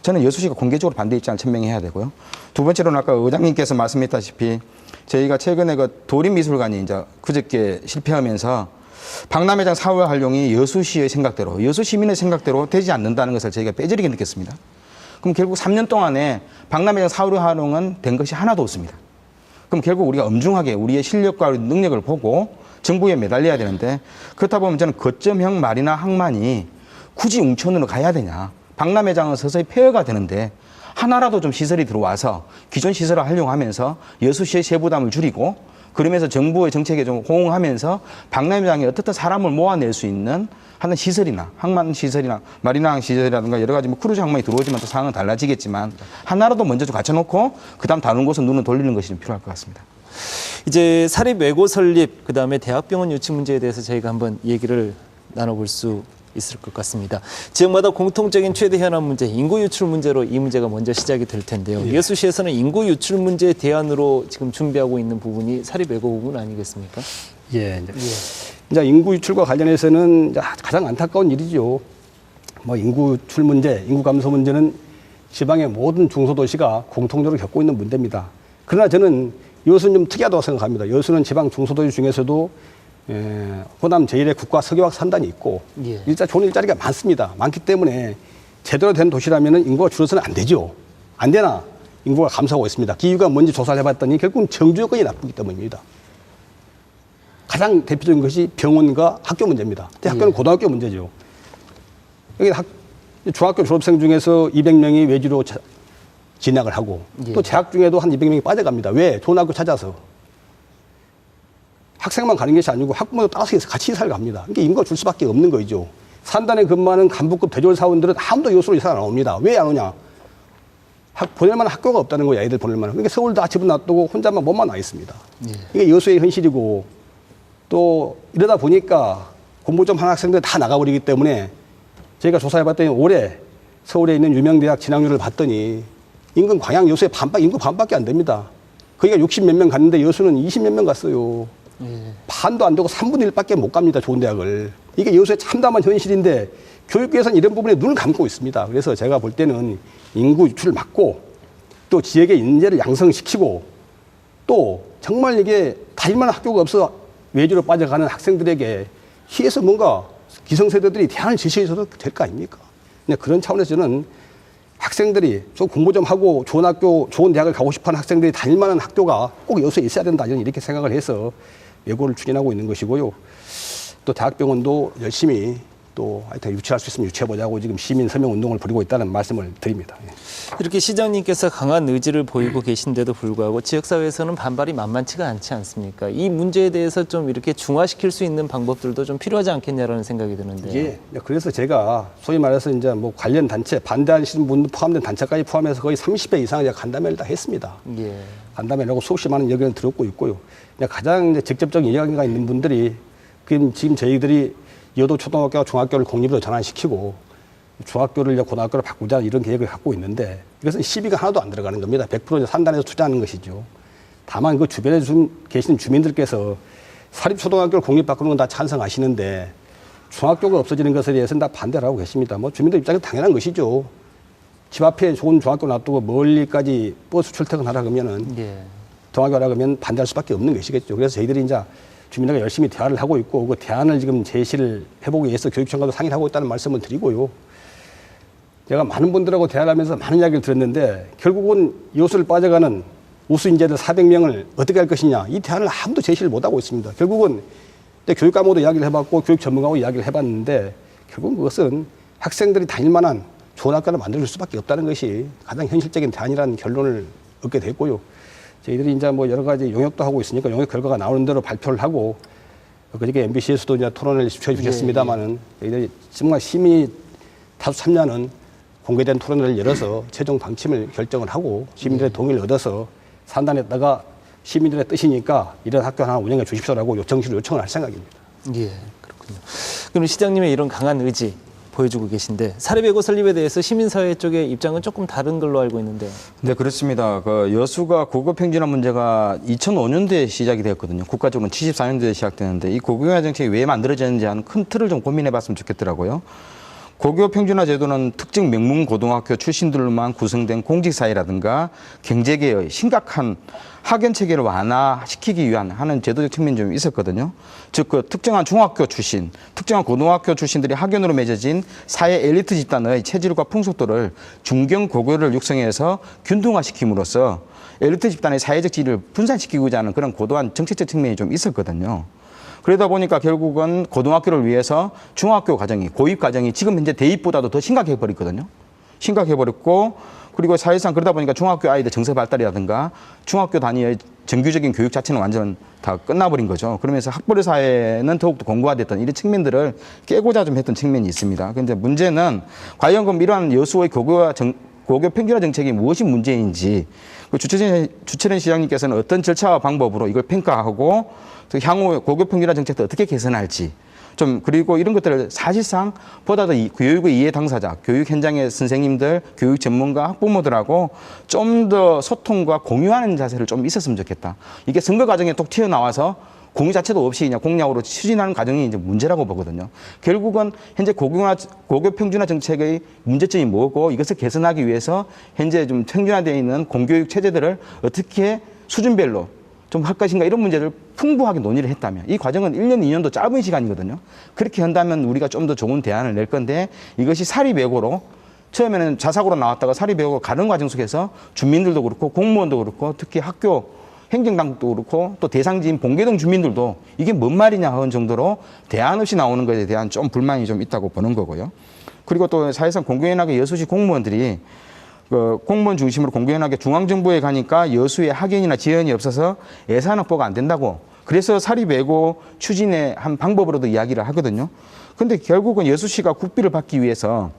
D: 저는 여수시가 공개적으로 반대 입장을 천명해야 되고요. 두 번째로는 아까 의장님께서 말씀했다시피 저희가 최근에 그 도림미술관이 이제 그저께 실패하면서 박람회장 사후 활용이 여수시의 생각대로, 여수 시민의 생각대로 되지 않는다는 것을 저희가 뼈저리게 느꼈습니다. 그럼 결국 3년 동안에 박람회장 사후 활용은 된 것이 하나도 없습니다. 그럼 결국 우리가 엄중하게 우리의 실력과 능력을 보고 정부에 매달려야 되는데 그렇다 보면 저는 거점형 말이나 항만이 굳이 웅천으로 가야 되냐. 박람회장은 서서히 폐허가 되는데 하나라도 좀 시설이 들어와서 기존 시설을 활용하면서 여수시의 세부담을 줄이고 그러면서 정부의 정책에 좀 호응하면서 박람회장에 어떻든 사람을 모아낼 수 있는 하는 시설이나 항만 시설이나 마리나 시설이라든가 여러 가지 뭐 크루즈 항만이 들어오지만 또 상황은 달라지겠지만 하나라도 먼저 좀 갖춰놓고 그다음 다른 곳은 눈을 돌리는 것이 좀 필요할 것 같습니다.
A: 이제 사립외고 설립, 그다음에 대학병원 유치 문제에 대해서 저희가 한번 얘기를 나눠볼 수 있을 것 같습니다. 지역마다 공통적인 최대 현안 문제, 인구 유출 문제로 이 문제가 먼저 시작이 될 텐데요.
B: 예.
A: 여수시에서는 인구 유출 문제 대안으로 지금 준비하고 있는 부분이 사립외고 부분 아니겠습니까?
B: 예. 이제 인구 유출과 관련해서는 이제 가장 안타까운 일이죠. 뭐 인구 유출 문제, 인구 감소 문제는 지방의 모든 중소도시가 공통적으로 겪고 있는 문제입니다. 그러나 저는 여수는 좀 특이하다고 생각합니다. 여수는 지방 중소도시 중에서도 호남 제1의 국가 석유화학 산단이 있고
A: 예.
B: 좋은 일자리가 많습니다. 많기 때문에 제대로 된 도시라면 인구가 줄어서는 안 되죠. 안 되나 인구가 감소하고 있습니다. 그 이유가 뭔지 조사를 해봤더니 결국은 정주 여건이 나쁘기 때문입니다. 가장 대표적인 것이 병원과 학교 문제입니다. 학교는
A: 예.
B: 고등학교 문제죠. 여기 중학교 졸업생 중에서 200명이 외주로 진학을 하고
A: 예.
B: 또 재학 중에도 한 200명이 빠져갑니다. 왜? 좋은 학교 찾아서. 학생만 가는 것이 아니고 학부모도 따라서 같이 이사를 갑니다. 그러니까 인구가 줄 수밖에 없는 거죠. 산단에 근무하는 간부급 대졸 사원들은 아무도 여수로 이사가 안 옵니다. 왜 안 오냐? 보낼 만한 학교가 없다는 거예요. 애들 보낼 만한. 그러니까 서울 다 집은 놔두고 혼자만 몸만 와 있습니다.
A: 예.
B: 이게 여수의 현실이고 또 이러다 보니까 공부 좀 하는 학생들 다 나가버리기 때문에 저희가 조사해봤더니 올해 서울에 있는 유명 대학 진학률을 봤더니 인근 광양 여수의 인구 반밖에 안 됩니다. 거기가 60 몇 명 갔는데 여수는 20 몇 명 갔어요. 반도 안 되고 3분의 1밖에 못 갑니다. 좋은 대학을. 이게 여수의 참담한 현실인데 교육계에서는 이런 부분에 눈을 감고 있습니다. 그래서 제가 볼 때는 인구 유출을 막고 또 지역의 인재를 양성시키고 또 정말 이게 다닐만한 학교가 없어 외주로 빠져가는 학생들에게 시에서 뭔가 기성세대들이 대안을 제시해줘도 될 거 아닙니까? 그런 차원에서 저는 학생들이 좀 공부 좀 하고 좋은 학교, 좋은 대학을 가고 싶어하는 학생들이 다닐 만한 학교가 꼭 여수에 있어야 된다. 저는 이렇게 생각을 해서 예고를 추진하고 있는 것이고요. 또 대학병원도 열심히 또 하여튼 유치할 수 있으면 유치해보자고 지금 시민 서명 운동을 벌이고 있다는 말씀을 드립니다.
A: 이렇게 시장님께서 강한 의지를 보이고 계신데도 불구하고 지역사회에서는 반발이 만만치가 않지 않습니까? 이 문제에 대해서 좀 이렇게 중화시킬 수 있는 방법들도 좀 필요하지 않겠냐라는 생각이 드는데요.
B: 예. 그래서 제가 소위 말해서 이제 뭐 관련 단체, 반대하시는 분도 포함된 단체까지 포함해서 거의 30배 이상을 제가 간담회를 다 했습니다.
A: 예.
B: 간담회라고 수없이 많은 의견을 들었고 있고요. 가장 이제 직접적인 이야기가 있는 분들이 지금 저희들이 여도 초등학교와 중학교를 공립으로 전환시키고 중학교를 이제 고등학교로 바꾸자 이런 계획을 갖고 있는데 이것은 시비가 하나도 안 들어가는 겁니다. 100% 산단에서 투자하는 것이죠. 다만 그 주변에 계신 주민들께서 사립초등학교를 공립 바꾸는 건 다 찬성하시는데 중학교가 없어지는 것에 대해서는 다 반대를 하고 계십니다. 뭐 주민들 입장에서 당연한 것이죠. 집 앞에 좋은 중학교 놔두고 멀리까지 버스 출퇴근하라 그러면은
A: 예.
B: 동학교라 그러면 반대할 수밖에 없는 것이겠죠. 그래서 저희들이 이제 주민들과 열심히 대화를 하고 있고 그 대안을 지금 제시를 해보기 위해서 교육청과도 상의를 하고 있다는 말씀을 드리고요. 제가 많은 분들하고 대화를 하면서 많은 이야기를 들었는데 결국은 여수를 빠져가는 우수 인재들 400명을 어떻게 할 것이냐 이 대안을 아무도 제시를 못하고 있습니다. 결국은 교육 과목도 이야기를 해봤고 교육 전문가하고 이야기를 해봤는데 결국은 그것은 학생들이 다닐 만한 좋은 학교를 만들어줄 수밖에 없다는 것이 가장 현실적인 대안이라는 결론을 얻게 됐고요. 저희들이 이제 뭐 여러 가지 용역도 하고 있으니까 용역 결과가 나오는 대로 발표를 하고 그저께 MBC에서도 이제 토론을 주최해 주셨습니다만은 저희들이 정말 시민이 다수 참여하는 공개된 토론회를 열어서 최종 방침을 결정을 하고 시민들의 동의를 얻어서 산단에다가 시민들의 뜻이니까 이런 학교 하나 운영해 주십시오라고 정식으로 요청을 할 생각입니다.
A: 예, 그렇군요. 그럼 시장님의 이런 강한 의지, 보여주고 계신데 사립외고 설립에 대해서 시민사회 쪽의 입장은 조금 다른 걸로 알고 있는데.
D: 네, 그렇습니다. 그 여수가 고교 평준화 문제가 2005년도에 시작이 되었거든요. 국가적으로는 74년도에 시작되는데 이 고교평준화 정책이 왜 만들어졌는지 하는 큰 틀을 좀 고민해봤으면 좋겠더라고요. 고교 평준화 제도는 특정 명문 고등학교 출신들로만 구성된 공직사회라든가 경제계의 심각한 학연 체계를 완화시키기 위한 하는 제도적 측면이 좀 있었거든요. 즉, 그 특정한 중학교 출신, 특정한 고등학교 출신들이 학연으로 맺어진 사회 엘리트 집단의 체질과 풍속도를 중견 고교를 육성해서 균등화시킴으로써 엘리트 집단의 사회적 지위를 분산시키고자 하는 그런 고도한 정책적 측면이 좀 있었거든요. 그러다 보니까 결국은 고등학교를 위해서 중학교 과정이, 고입 과정이 지금 현재 대입보다도 더 심각해버렸거든요. 심각해버렸고, 그리고 사실상 그러다 보니까 중학교 아이들 정서 발달이라든가 중학교 단위의 정규적인 교육 자체는 완전 다 끝나버린 거죠. 그러면서 학벌의 사회는 더욱더 공고화됐던 이런 측면들을 깨고자 좀 했던 측면이 있습니다. 그런데 문제는 과연 그럼 이러한 여수의 고교 평준화 정책이 무엇이 문제인지 주철현 시장님께서는 어떤 절차와 방법으로 이걸 평가하고 또 향후 고교 평준화 정책도 어떻게 개선할지 좀 그리고 이런 것들을 사실상 보다 더 교육의 이해 당사자, 교육 현장의 선생님들, 교육 전문가, 학부모들하고 좀 더 소통과 공유하는 자세를 좀 있었으면 좋겠다. 이게 선거 과정에 또 튀어나와서 공유 자체도 없이 그냥 공약으로 추진하는 과정이 이제 문제라고 보거든요. 결국은 현재 고교 평준화 정책의 문제점이 뭐고 이것을 개선하기 위해서 현재 좀 평준화되어 있는 공교육 체제들을 어떻게 수준별로 좀 할 것인가 이런 문제를 풍부하게 논의를 했다면 이 과정은 1년, 2년도 짧은 시간이거든요. 그렇게 한다면 우리가 좀 더 좋은 대안을 낼 건데 이것이 사립외고로 처음에는 자사고로 나왔다가 사립외고로 가는 과정 속에서 주민들도 그렇고 공무원도 그렇고 특히 학교 행정당국도 그렇고 또 대상지인 봉계동 주민들도 이게 뭔 말이냐 하는 정도로 대안 없이 나오는 것에 대한 좀 불만이 좀 있다고 보는 거고요. 그리고 또 사실상 공교연하게 여수시 공무원들이 그 공무원 중심으로 공교연하게 중앙정부에 가니까 여수에 학연이나 지연이 없어서 예산 확보가 안 된다고 그래서 사립외고 추진의 한 방법으로도 이야기를 하거든요. 근데 결국은 여수시가 국비를 받기 위해서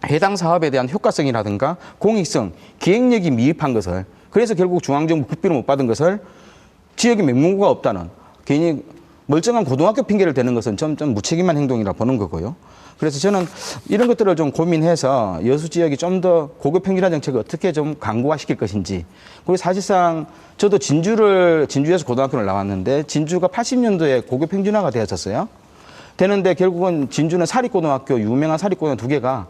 D: 해당 사업에 대한 효과성이라든가 공익성, 기획력이 미흡한 것을 그래서 결국 중앙정부 국비를 못 받은 것을 지역에 명문고가 없다는 괜히 멀쩡한 고등학교 핑계를 대는 것은 좀 무책임한 행동이라 보는 거고요. 그래서 저는 이런 것들을 좀 고민해서 여수 지역이 좀 더 고교 평준화 정책을 어떻게 좀 강구화시킬 것인지. 그리고 사실상 저도 진주에서 고등학교를 나왔는데 진주가 80년도에 고교 평준화가 되었었어요. 되는데 결국은 진주는 사립고등학교, 유명한 사립고등학교 2개가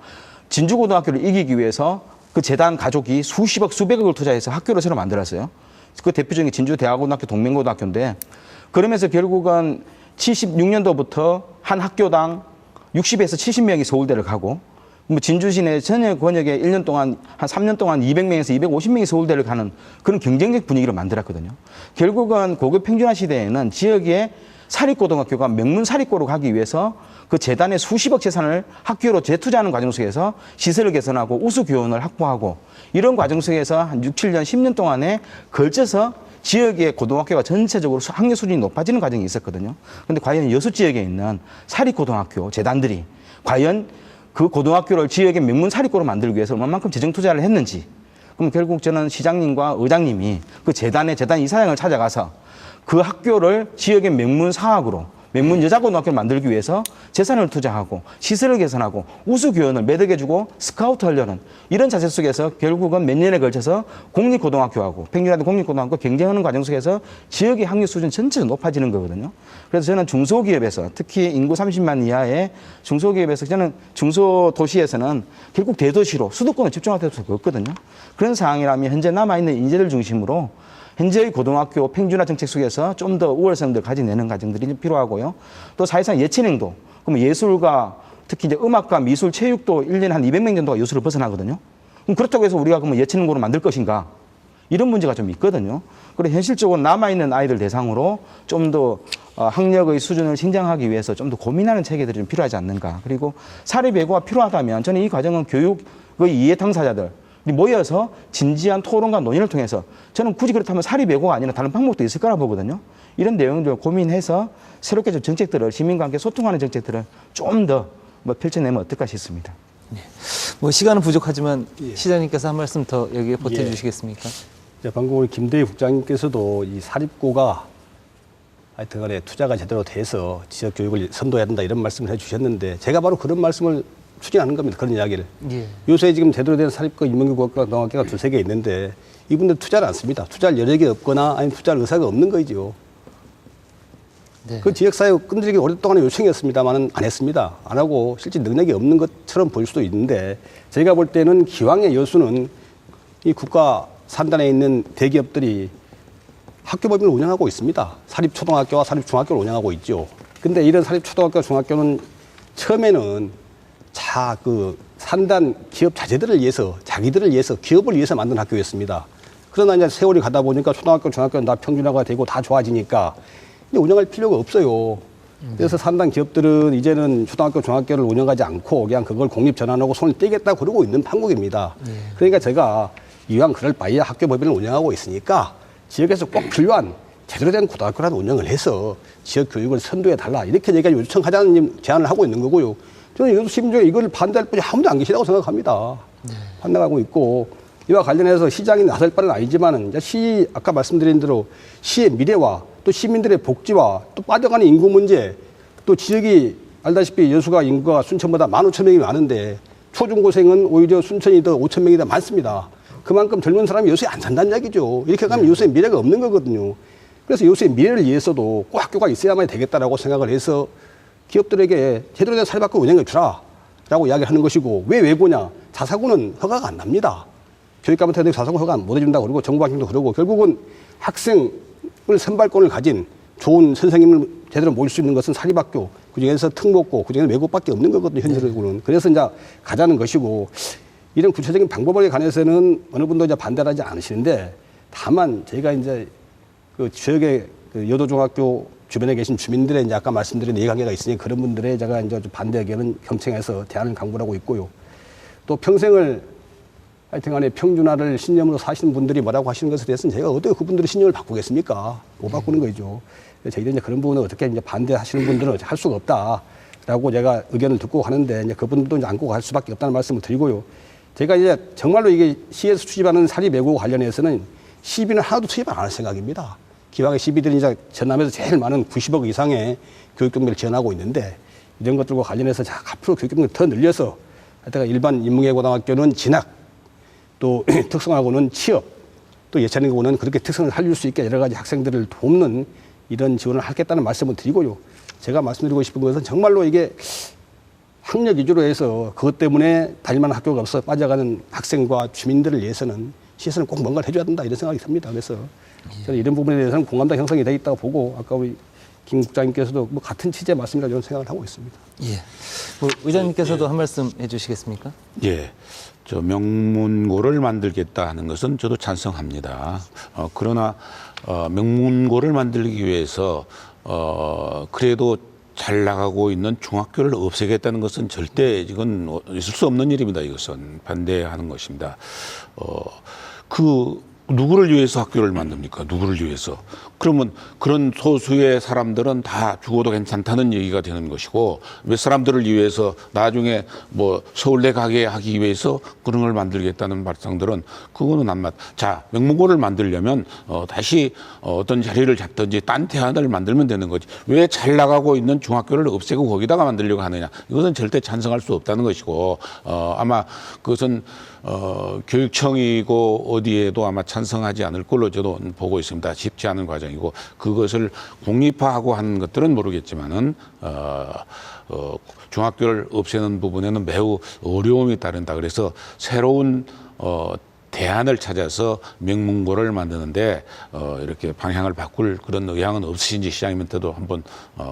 D: 진주고등학교를 이기기 위해서 그 재단 가족이 수십억, 수백억을 투자해서 학교를 새로 만들었어요. 그 대표적인 진주대학고등학교 동맹고등학교인데 그러면서 결국은 76년도부터 한 학교당 60에서 70명이 서울대를 가고 뭐 진주시내 전역 권역에 1년 동안 한 3년 동안 200명에서 250명이 서울대를 가는 그런 경쟁적 분위기를 만들었거든요. 결국은 고교 평준화 시대에는 지역의 사립고등학교가 명문 사립고로 가기 위해서 그 재단의 수십억 재산을 학교로 재투자하는 과정 속에서 시설을 개선하고 우수 교원을 확보하고 이런 과정 속에서 한 6, 7년, 10년 동안에 걸쳐서 지역의 고등학교가 전체적으로 학력 수준이 높아지는 과정이 있었거든요. 그런데 과연 여수 지역에 있는 사립고등학교 재단들이 과연 그 고등학교를 지역의 명문 사립고로 만들기 위해서 얼마만큼 재정 투자를 했는지 그럼 결국 저는 시장님과 의장님이 그 재단 이사장을 찾아가서 그 학교를 지역의 명문 사학으로 명문 여자고등학교를 만들기 위해서 재산을 투자하고 시설을 개선하고 우수 교원을 매덕해주고 스카우트하려는 이런 자세 속에서 결국은 몇 년에 걸쳐서 공립고등학교하고 평균화된 공립고등학교 경쟁하는 과정 속에서 지역의 학력 수준 전체가 높아지는 거거든요. 그래서 저는 중소기업에서 특히 인구 30만 이하의 중소기업에서 저는 중소도시에서는 결국 대도시로 수도권을 집중할 수가 없거든요. 그런 상황이라면 현재 남아있는 인재들 중심으로 현재의 고등학교 평준화 정책 속에서 좀 더 우월성을 가져내는 과정들이 필요하고요. 또 사실상 예체능도, 그럼 예술과 특히 이제 음악과 미술, 체육도 1년에 한 200명 정도가 여수를 벗어나거든요. 그럼 그렇다고 해서 우리가 그러면 예체능고를 만들 것인가? 이런 문제가 좀 있거든요. 그래서 현실적으로 남아있는 아이들 대상으로 좀 더 학력의 수준을 신장하기 위해서 좀 더 고민하는 체계들이 좀 필요하지 않는가. 그리고 사립외고가 필요하다면 저는 이 과정은 교육의 이해 당사자들, 모여서 진지한 토론과 논의를 통해서 저는 굳이 그렇다면 사립외고가 아니라 다른 방법도 있을 거라 보거든요. 이런 내용들을 고민해서 새롭게 좀 정책들을 시민과 함께 소통하는 정책들을 좀 더 펼쳐내면 어떨까 싶습니다.
A: 뭐 시간은 부족하지만 시장님께서 한 말씀 더 여기에 보태주시겠습니까?
B: 방금 우리 김대희 국장님께서도 이 사립고가 하여튼간에 투자가 제대로 돼서 지역 교육을 선도해야 된다 이런 말씀을 해주셨는데 제가 바로 그런 말씀을 추진하는 겁니다. 그런 이야기를.
A: 예.
B: 요새 지금 제대로 된 사립과 인문교육고등학교가 두세 개 있는데 이분들 투자를 안 씁니다. 투자할 여력이 없거나 아니면 투자할 의사가 없는 거죠.
A: 네.
B: 그 지역사회 끈질기게 오랫동안 요청이었습니다만은 안 했습니다. 안 하고 실제 능력이 없는 것처럼 보일 수도 있는데 제가 볼 때는 기왕의 여수는 이 국가 산단에 있는 대기업들이 학교법인을 운영하고 있습니다. 사립초등학교와 사립중학교를 운영하고 있죠. 근데 이런 사립초등학교, 중학교는 처음에는 그 산단 기업 자재들을 위해서, 자기들을 위해서, 기업을 위해서 만든 학교였습니다. 그러나 이제 세월이 가다 보니까 초등학교, 중학교는 다 평준화가 되고 다 좋아지니까 이제 운영할 필요가 없어요. 그래서 산단 기업들은 이제는 초등학교, 중학교를 운영하지 않고 그냥 그걸 공립 전환하고 손을 떼겠다 그러고 있는 판국입니다. 그러니까 제가 이왕 그럴 바에야 학교법인을 운영하고 있으니까 지역에서 꼭 필요한 제대로 된 고등학교라도 운영을 해서 지역 교육을 선도해 달라 이렇게 제가 요청하자는 제안을 하고 있는 거고요. 저는 이것도 심지어 이걸 반대할 분이 아무도 안 계시다고 생각합니다. 반대하고 있고 이와 관련해서 시장이 나설 바는 아니지만은 아까 말씀드린 대로 시의 미래와 또 시민들의 복지와 또 빠져가는 인구 문제 또 지역이 알다시피 여수가 인구가 순천보다 15,000명이 많은데 초중고생은 오히려 순천이 더 5,000명이 더 많습니다. 그만큼 젊은 사람이 요새에 안 산다는 얘기죠. 이렇게 가면 요새에 미래가 없는 거거든요. 그래서 요새의 미래를 위해서도 꼭 학교가 있어야만 되겠다라고 생각을 해서 기업들에게 제대로 된 사립학교 운영해 주라라고 이야기를 하는 것이고 왜 외고냐? 자사고는 허가가 안 납니다. 교육감한테 자사고 허가 못 해준다 그러고 정부학생도 그러고 결국은 학생을 선발권을 가진 좋은 선생님을 제대로 모실 수 있는 것은 사립학교 그중에서 특목고 그중에서 외고밖에 없는 거거든요. 현실적으로는. 그래서 이제 가자는 것이고 이런 구체적인 방법에 관해서는 어느 분도 이제 반대를 하지 않으시는데 다만 저희가 이제 그 지역의 그 여도중학교 주변에 계신 주민들의 이제 아까 말씀드린 이해관계가 있으니 그런 분들의 제가 이제 반대 의견은 경청해서 대안을 강구하고 있고요. 또 평생을 하여튼간에 평준화를 신념으로 사시는 분들이 뭐라고 하시는 것에 대해서는 제가 어떻게 그분들의 신념을 바꾸겠습니까? 못 바꾸는 거죠. 저희들이 이제 그런 부분을 어떻게 이제 반대하시는 분들은 할 수가 없다라고 제가 의견을 듣고 하는데 이제 그분들도 이제 안고 갈 수밖에 없다는 말씀을 드리고요. 제가 이제 정말로 이게 시에서 추진하는 사립외고 관련해서는 시비는 하나도 투입 안 할 생각입니다. 기왕의 시비들이 이제 전남에서 제일 많은 90억 이상의 교육경비를 지원하고 있는데 이런 것들과 관련해서 앞으로 교육경비를 더 늘려서 하여튼 일반 인문계고등학교는 진학 또 특성화고는 취업 또 예체능고는 그렇게 특성을 살릴 수 있게 여러 가지 학생들을 돕는 이런 지원을 하겠다는 말씀을 드리고요. 제가 말씀드리고 싶은 것은 정말로 이게 학력 위주로 해서 그것 때문에 다닐만한 학교가 없어 빠져가는 학생과 주민들을 위해서는 시에서는 꼭 뭔가를 해줘야 된다 이런 생각이 듭니다. 그래서 저는 이런 부분에 대해서는 공감대 형성이 되어 있다고 보고 아까 우리 김 국장님께서도 뭐 같은 취지의 말씀이라고 저는 생각을 하고 있습니다.
A: 예. 뭐 의장님께서도 한 말씀 해주시겠습니까?
C: 예. 저 명문고를 만들겠다 하는 것은 저도 찬성합니다. 그러나 명문고를 만들기 위해서 그래도 잘 나가고 있는 중학교를 없애겠다는 것은 절대 이건 있을 수 없는 일입니다. 이것은 반대하는 것입니다. 누구를 위해서 학교를 만듭니까? 누구를 위해서? 그러면 그런 소수의 사람들은 다 죽어도 괜찮다는 얘기가 되는 것이고 몇 사람들을 위해서 나중에 뭐 서울대 가게 하기 위해서 그런 걸 만들겠다는 발상들은 그거는 안 맞. 자, 명문고를 만들려면 다시 어떤 자리를 잡든지 딴 대안을 만들면 되는 거지. 왜 잘 나가고 있는 중학교를 없애고 거기다가 만들려고 하느냐. 이것은 절대 찬성할 수 없다는 것이고 아마 그것은 교육청이고 어디에도 아마 찬성하지 않을 걸로 저도 보고 있습니다. 쉽지 않은 과정이고 그것을 공립화하고 하는 것들은 모르겠지만은 중학교를 없애는 부분에는 매우 어려움이 따른다. 그래서 새로운 대안을 찾아서 명문고를 만드는데 이렇게 방향을 바꿀 그런 의향은 없으신지 시장님한테도 한번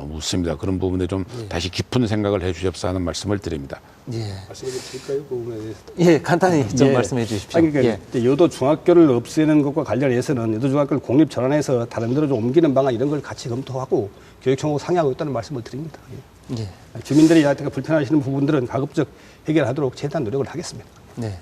C: 묻습니다. 그런 부분에 좀 다시 깊은 생각을 해 주십사 하는 말씀을 드립니다.
A: 예.
B: 말씀을 드릴까요? 그 부분에 대해서.
A: 예, 간단히 좀
B: 예.
A: 말씀해 주십시오.
B: 아니, 그러니까
A: 예.
B: 여도 중학교를 없애는 것과 관련해서는 여도 중학교를 공립 전환해서 다른 데로 좀 옮기는 방안 이런 걸 같이 검토하고 교육청하고 상의하고 있다는 말씀을 드립니다. 예.
A: 예.
B: 주민들이 하여튼 불편하시는 부분들은 가급적 해결하도록 최대한 노력을 하겠습니다.
A: 네.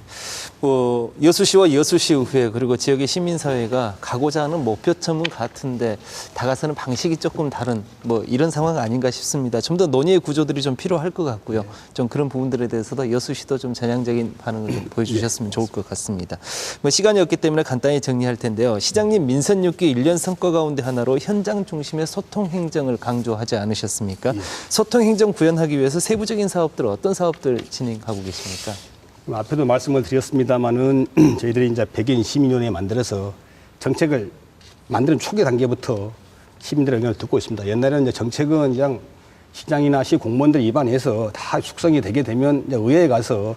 A: 여수시와 여수시의회 그리고 지역의 시민사회가 가고자 하는 목표점은 같은데 다가서는 방식이 조금 다른 이런 상황 아닌가 싶습니다. 좀 더 논의의 구조들이 좀 필요할 것 같고요. 좀 그런 부분들에 대해서도 여수시도 좀 전향적인 반응을 좀 보여주셨으면 좋을 것 같습니다. 시간이 없기 때문에 간단히 정리할 텐데요. 시장님 민선 6기 1년 성과 가운데 하나로 현장 중심의 소통 행정을 강조하지 않으셨습니까? 소통 행정 구현하기 위해서 세부적인 사업들 어떤 사업들 진행하고 계십니까?
B: 앞에도 말씀을 드렸습니다만은 저희들이 이제 백인 시민위원회 만들어서 정책을 만드는 초기 단계부터 시민들의 의견을 듣고 있습니다. 옛날에는 이제 정책은 그냥 시장이나 시 공무원들 입안해서 다 숙성이 되게 되면 이제 의회에 가서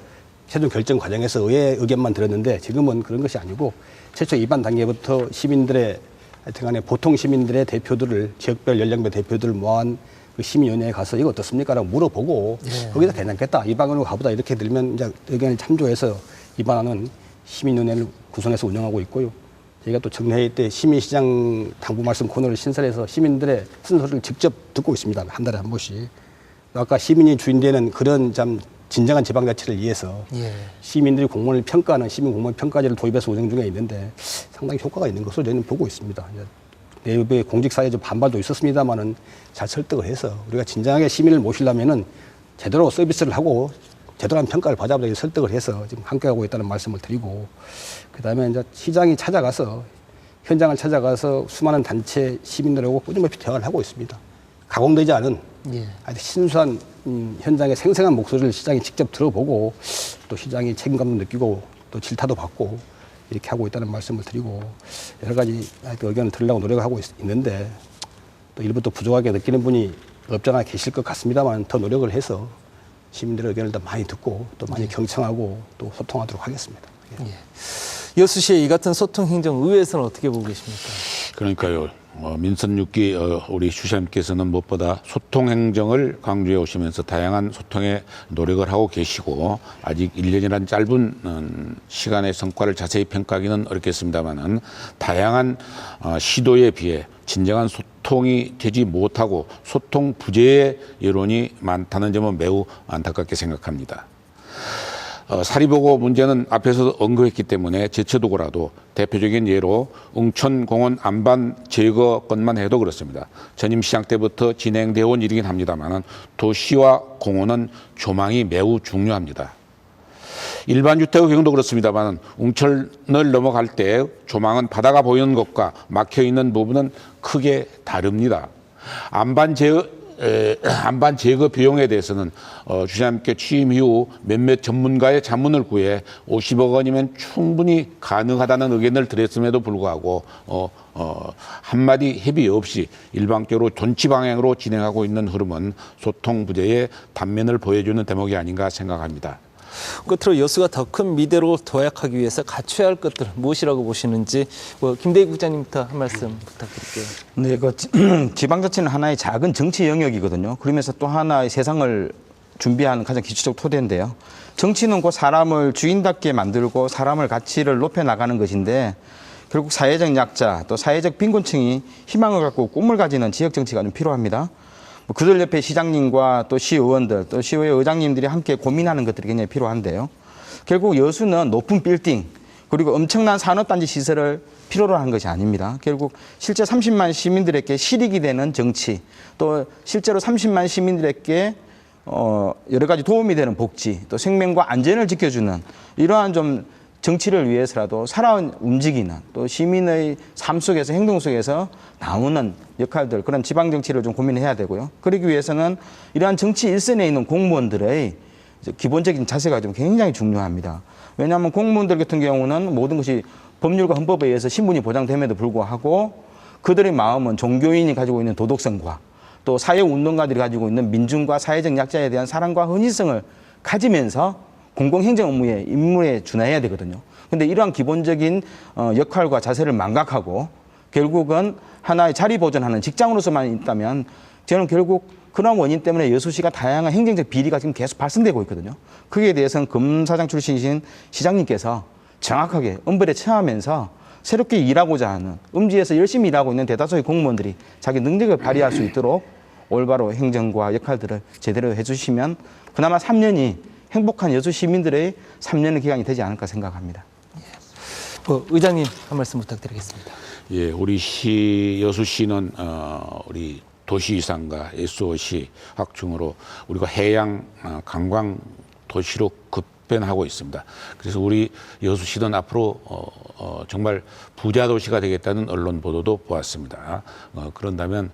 B: 최종 결정 과정에서 의회 의견만 들었는데 지금은 그런 것이 아니고 최초 입안 단계부터 시민들의 하여튼간에 보통 시민들의 대표들을 지역별 연령별 대표들을 모아한 그 시민위원회에 가서 이거 어떻습니까? 라고 물어보고 거기서 괜찮겠다. 이 방향으로 가보다 이렇게 들면 이제 의견을 참조해서 입안하는 시민위원회를 구성해서 운영하고 있고요. 저희가 또 정례회 때 시민시장 당부 말씀 코너를 신설해서 시민들의 쓴소리를 직접 듣고 있습니다. 한 달에 한 번씩. 아까 시민이 주인되는 그런 참 진정한 지방자치를 위해서 시민들이 공무원을 평가하는 시민공무원 평가제를 도입해서 운영 중에 있는데 상당히 효과가 있는 것으로 저희는 보고 있습니다. 내부의 공직사회적 반발도 있었습니다만은 잘 설득을 해서 우리가 진정하게 시민을 모시려면은 제대로 서비스를 하고 제대로 한 평가를 받아보려고 설득을 해서 지금 함께하고 있다는 말씀을 드리고 그다음에 이제 시장이 찾아가서 현장을 찾아가서 수많은 단체 시민들하고 꾸준히 대화를 하고 있습니다. 가공되지 않은 아주 신수한 현장의 생생한 목소리를 시장이 직접 들어보고 또 시장이 책임감도 느끼고 또 질타도 받고 이렇게 하고 있다는 말씀을 드리고 여러 가지 의견을 들으려고 노력을 하고 있는데 또 일부 또 부족하게 느끼는 분이 없잖아 계실 것 같습니다만 더 노력을 해서 시민들의 의견을 더 많이 듣고 또 많이 경청하고 또 소통하도록 하겠습니다.
A: 여수시의 이 같은 소통 행정 의회에서는 어떻게 보고 계십니까?
C: 그러니까요. 민선 6기 우리 주시장님께서는 무엇보다 소통 행정을 강조해 오시면서 다양한 소통에 노력을 하고 계시고 아직 1년이라는 짧은 시간의 성과를 자세히 평가하기는 어렵겠습니다만은 다양한 시도에 비해 진정한 소통이 되지 못하고 소통 부재의 여론이 많다는 점은 매우 안타깝게 생각합니다. 사리보고 문제는 앞에서 언급했기 때문에 제쳐두고라도 대표적인 예로 웅천공원 안반 제거 건만 해도 그렇습니다. 전임 시장 때부터 진행되어 온 일이긴 합니다만 도시와 공원은 조망이 매우 중요합니다. 일반 주택의 경우도 그렇습니다만 웅천을 넘어갈 때 조망은 바다가 보이는 것과 막혀 있는 부분은 크게 다릅니다. 안반 제거 비용에 대해서는 주시장님께 취임 이후 몇몇 전문가의 자문을 구해 50억 원이면 충분히 가능하다는 의견을 드렸음에도 불구하고 한마디 협의 없이 일방적으로 존치 방향으로 진행하고 있는 흐름은 소통 부재의 단면을 보여주는 대목이 아닌가 생각합니다.
A: 끝으로 여수가 더 큰 미래로 도약하기 위해서 갖춰야 할 것들 무엇이라고 보시는지 김대희 국장님부터 한 말씀 부탁드릴게요.
D: 네, 그 지방자치는 하나의 작은 정치 영역이거든요. 그러면서 또 하나의 세상을 준비하는 가장 기초적 토대인데요. 정치는 곧 사람을 주인답게 만들고 사람을 가치를 높여 나가는 것인데 결국 사회적 약자 또 사회적 빈곤층이 희망을 갖고 꿈을 가지는 지역 정치가 좀 필요합니다. 그들 옆에 시장님과 또 시의원들 또 시의회 의장님들이 함께 고민하는 것들이 굉장히 필요한데요. 결국 여수는 높은 빌딩 그리고 엄청난 산업단지 시설을 필요로 한 것이 아닙니다. 결국 실제 30만 시민들에게 실익이 되는 정치 또 실제로 30만 시민들에게 여러 가지 도움이 되는 복지 또 생명과 안전을 지켜주는 이러한 좀 정치를 위해서라도 살아온 움직이는 또 시민의 삶 속에서 행동 속에서 나오는 역할들 그런 지방 정치를 좀 고민해야 되고요. 그러기 위해서는 이러한 정치 일선에 있는 공무원들의 기본적인 자세가 좀 굉장히 중요합니다. 왜냐하면 공무원들 같은 경우는 모든 것이 법률과 헌법에 의해서 신분이 보장됨에도 불구하고 그들의 마음은 종교인이 가지고 있는 도덕성과 또 사회운동가들이 가지고 있는 민중과 사회적 약자에 대한 사랑과 헌신성을 가지면서 공공행정 업무에 임무에 준해야 되거든요. 그런데 이러한 기본적인 역할과 자세를 망각하고 결국은 하나의 자리 보존하는 직장으로서만 있다면 저는 결국 그런 원인 때문에 여수시가 다양한 행정적 비리가 지금 계속 발생되고 있거든요. 거기에 대해서는 검사장 출신이신 시장님께서 정확하게 엄벌에 처하면서 새롭게 일하고자 하는 음지에서 열심히 일하고 있는 대다수의 공무원들이 자기 능력을 발휘할 수 있도록 올바로 행정과 역할들을 제대로 해주시면 그나마 3년이 행복한 여수 시민들의 3년의 기간이 되지 않을까 생각합니다.
A: 의장님 한 말씀 부탁드리겠습니다.
C: 예, 우리 여수시는 우리 도시이상과 SOC 확충으로 우리가 해양 관광 도시로 급변하고 있습니다. 그래서 우리 여수시는 앞으로 정말 부자 도시가 되겠다는 언론 보도도 보았습니다. 그런다면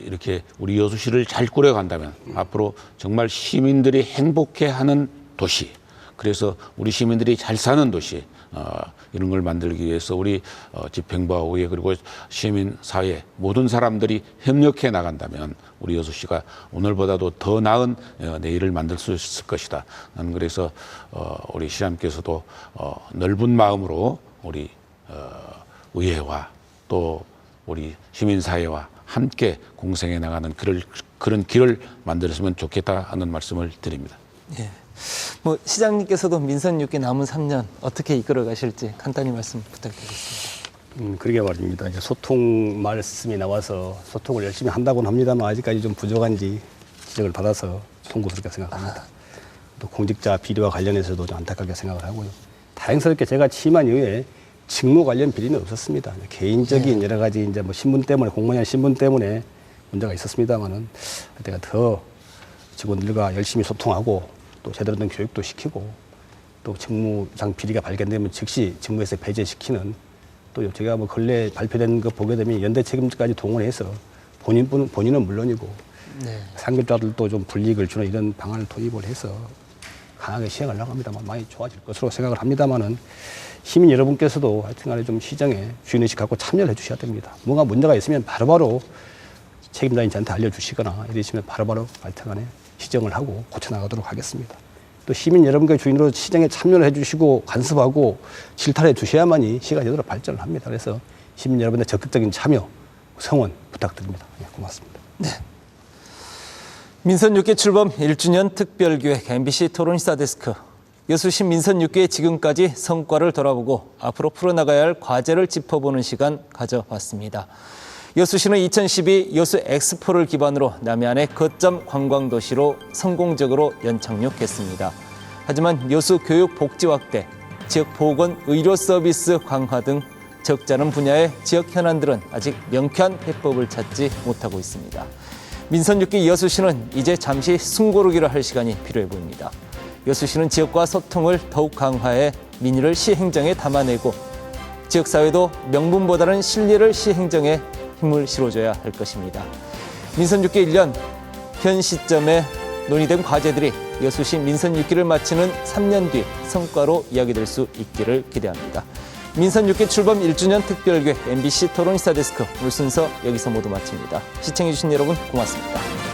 C: 이렇게 우리 여수시를 잘 꾸려간다면 앞으로 정말 시민들이 행복해하는 도시, 그래서 우리 시민들이 잘 사는 도시, 이런 걸 만들기 위해서 우리 집행부와 의회 그리고 시민 사회 모든 사람들이 협력해 나간다면 우리 여수시가 오늘보다도 더 나은 내일을 만들 수 있을 것이다. 나는 그래서 우리 시장님께서도 넓은 마음으로 우리 의회와 또 우리 시민 사회와 함께 공생해 나가는 그런 길을 만들었으면 좋겠다 하는 말씀을 드립니다.
A: 예. 시장님께서도 민선 6기 남은 3년 어떻게 이끌어 가실지 간단히 말씀 부탁드리겠습니다.
B: 그러게 말입니다. 이제 소통 말씀이 나와서 소통을 열심히 한다고는 합니다만 아직까지 좀 부족한지 지적을 받아서 송구스럽게 생각합니다. 또 공직자 비리와 관련해서도 좀 안타깝게 생각을 하고요. 다행스럽게 제가 취임한 이후에 직무 관련 비리는 없었습니다. 개인적인 여러 가지 이제 신분 때문에 공무원 신분 때문에 문제가 있었습니다만은 내가 더 직원들과 열심히 소통하고 또 제대로 된 교육도 시키고 또 직무상 비리가 발견되면 즉시 직무에서 배제시키는 또 제가 근래 발표된 거 보게 되면 연대 책임자까지 동원해서 본인은 물론이고 상급자들도 좀 불이익을 주는 이런 방안을 도입을 해서 강하게 시행하려고 합니다만 많이 좋아질 것으로 생각을 합니다만은 시민 여러분께서도 하여튼간에 좀 시정에 주인의식 갖고 참여를 해주셔야 됩니다. 뭔가 문제가 있으면 바로바로 책임자인 저한테 알려주시거나 이러시면 바로바로 하여튼간에 시정을 하고 고쳐나가도록 하겠습니다. 또 시민 여러분께 주인으로 시정에 참여를 해주시고 간섭하고 질타해 주셔야만이 시가 제대로 발전을 합니다. 그래서 시민 여러분의 적극적인 참여, 성원 부탁드립니다. 고맙습니다.
A: 네. 민선 6기 출범 1주년 특별기획 MBC 토론시사 데스크. 여수시 민선 6기의 지금까지 성과를 돌아보고 앞으로 풀어나가야 할 과제를 짚어보는 시간 가져봤습니다. 여수시는 2012 여수 엑스포를 기반으로 남해안의 거점 관광도시로 성공적으로 연착륙했습니다. 하지만 여수 교육 복지 확대, 지역 보건 의료 서비스 강화 등 적잖은 분야의 지역 현안들은 아직 명쾌한 해법을 찾지 못하고 있습니다. 민선 6기 여수시는 이제 잠시 숨고르기를 할 시간이 필요해 보입니다. 여수시는 지역과 소통을 더욱 강화해 민의를 시행정에 담아내고 지역사회도 명분보다는 실리를 시행정에 힘을 실어줘야 할 것입니다. 민선 6기 1년, 현 시점에 논의된 과제들이 여수시 민선 6기를 마치는 3년 뒤 성과로 이야기될 수 있기를 기대합니다. 민선 6기 출범 1주년 특별기획 MBC 토론시사 데스크 오늘 순서 여기서 모두 마칩니다. 시청해주신 여러분 고맙습니다.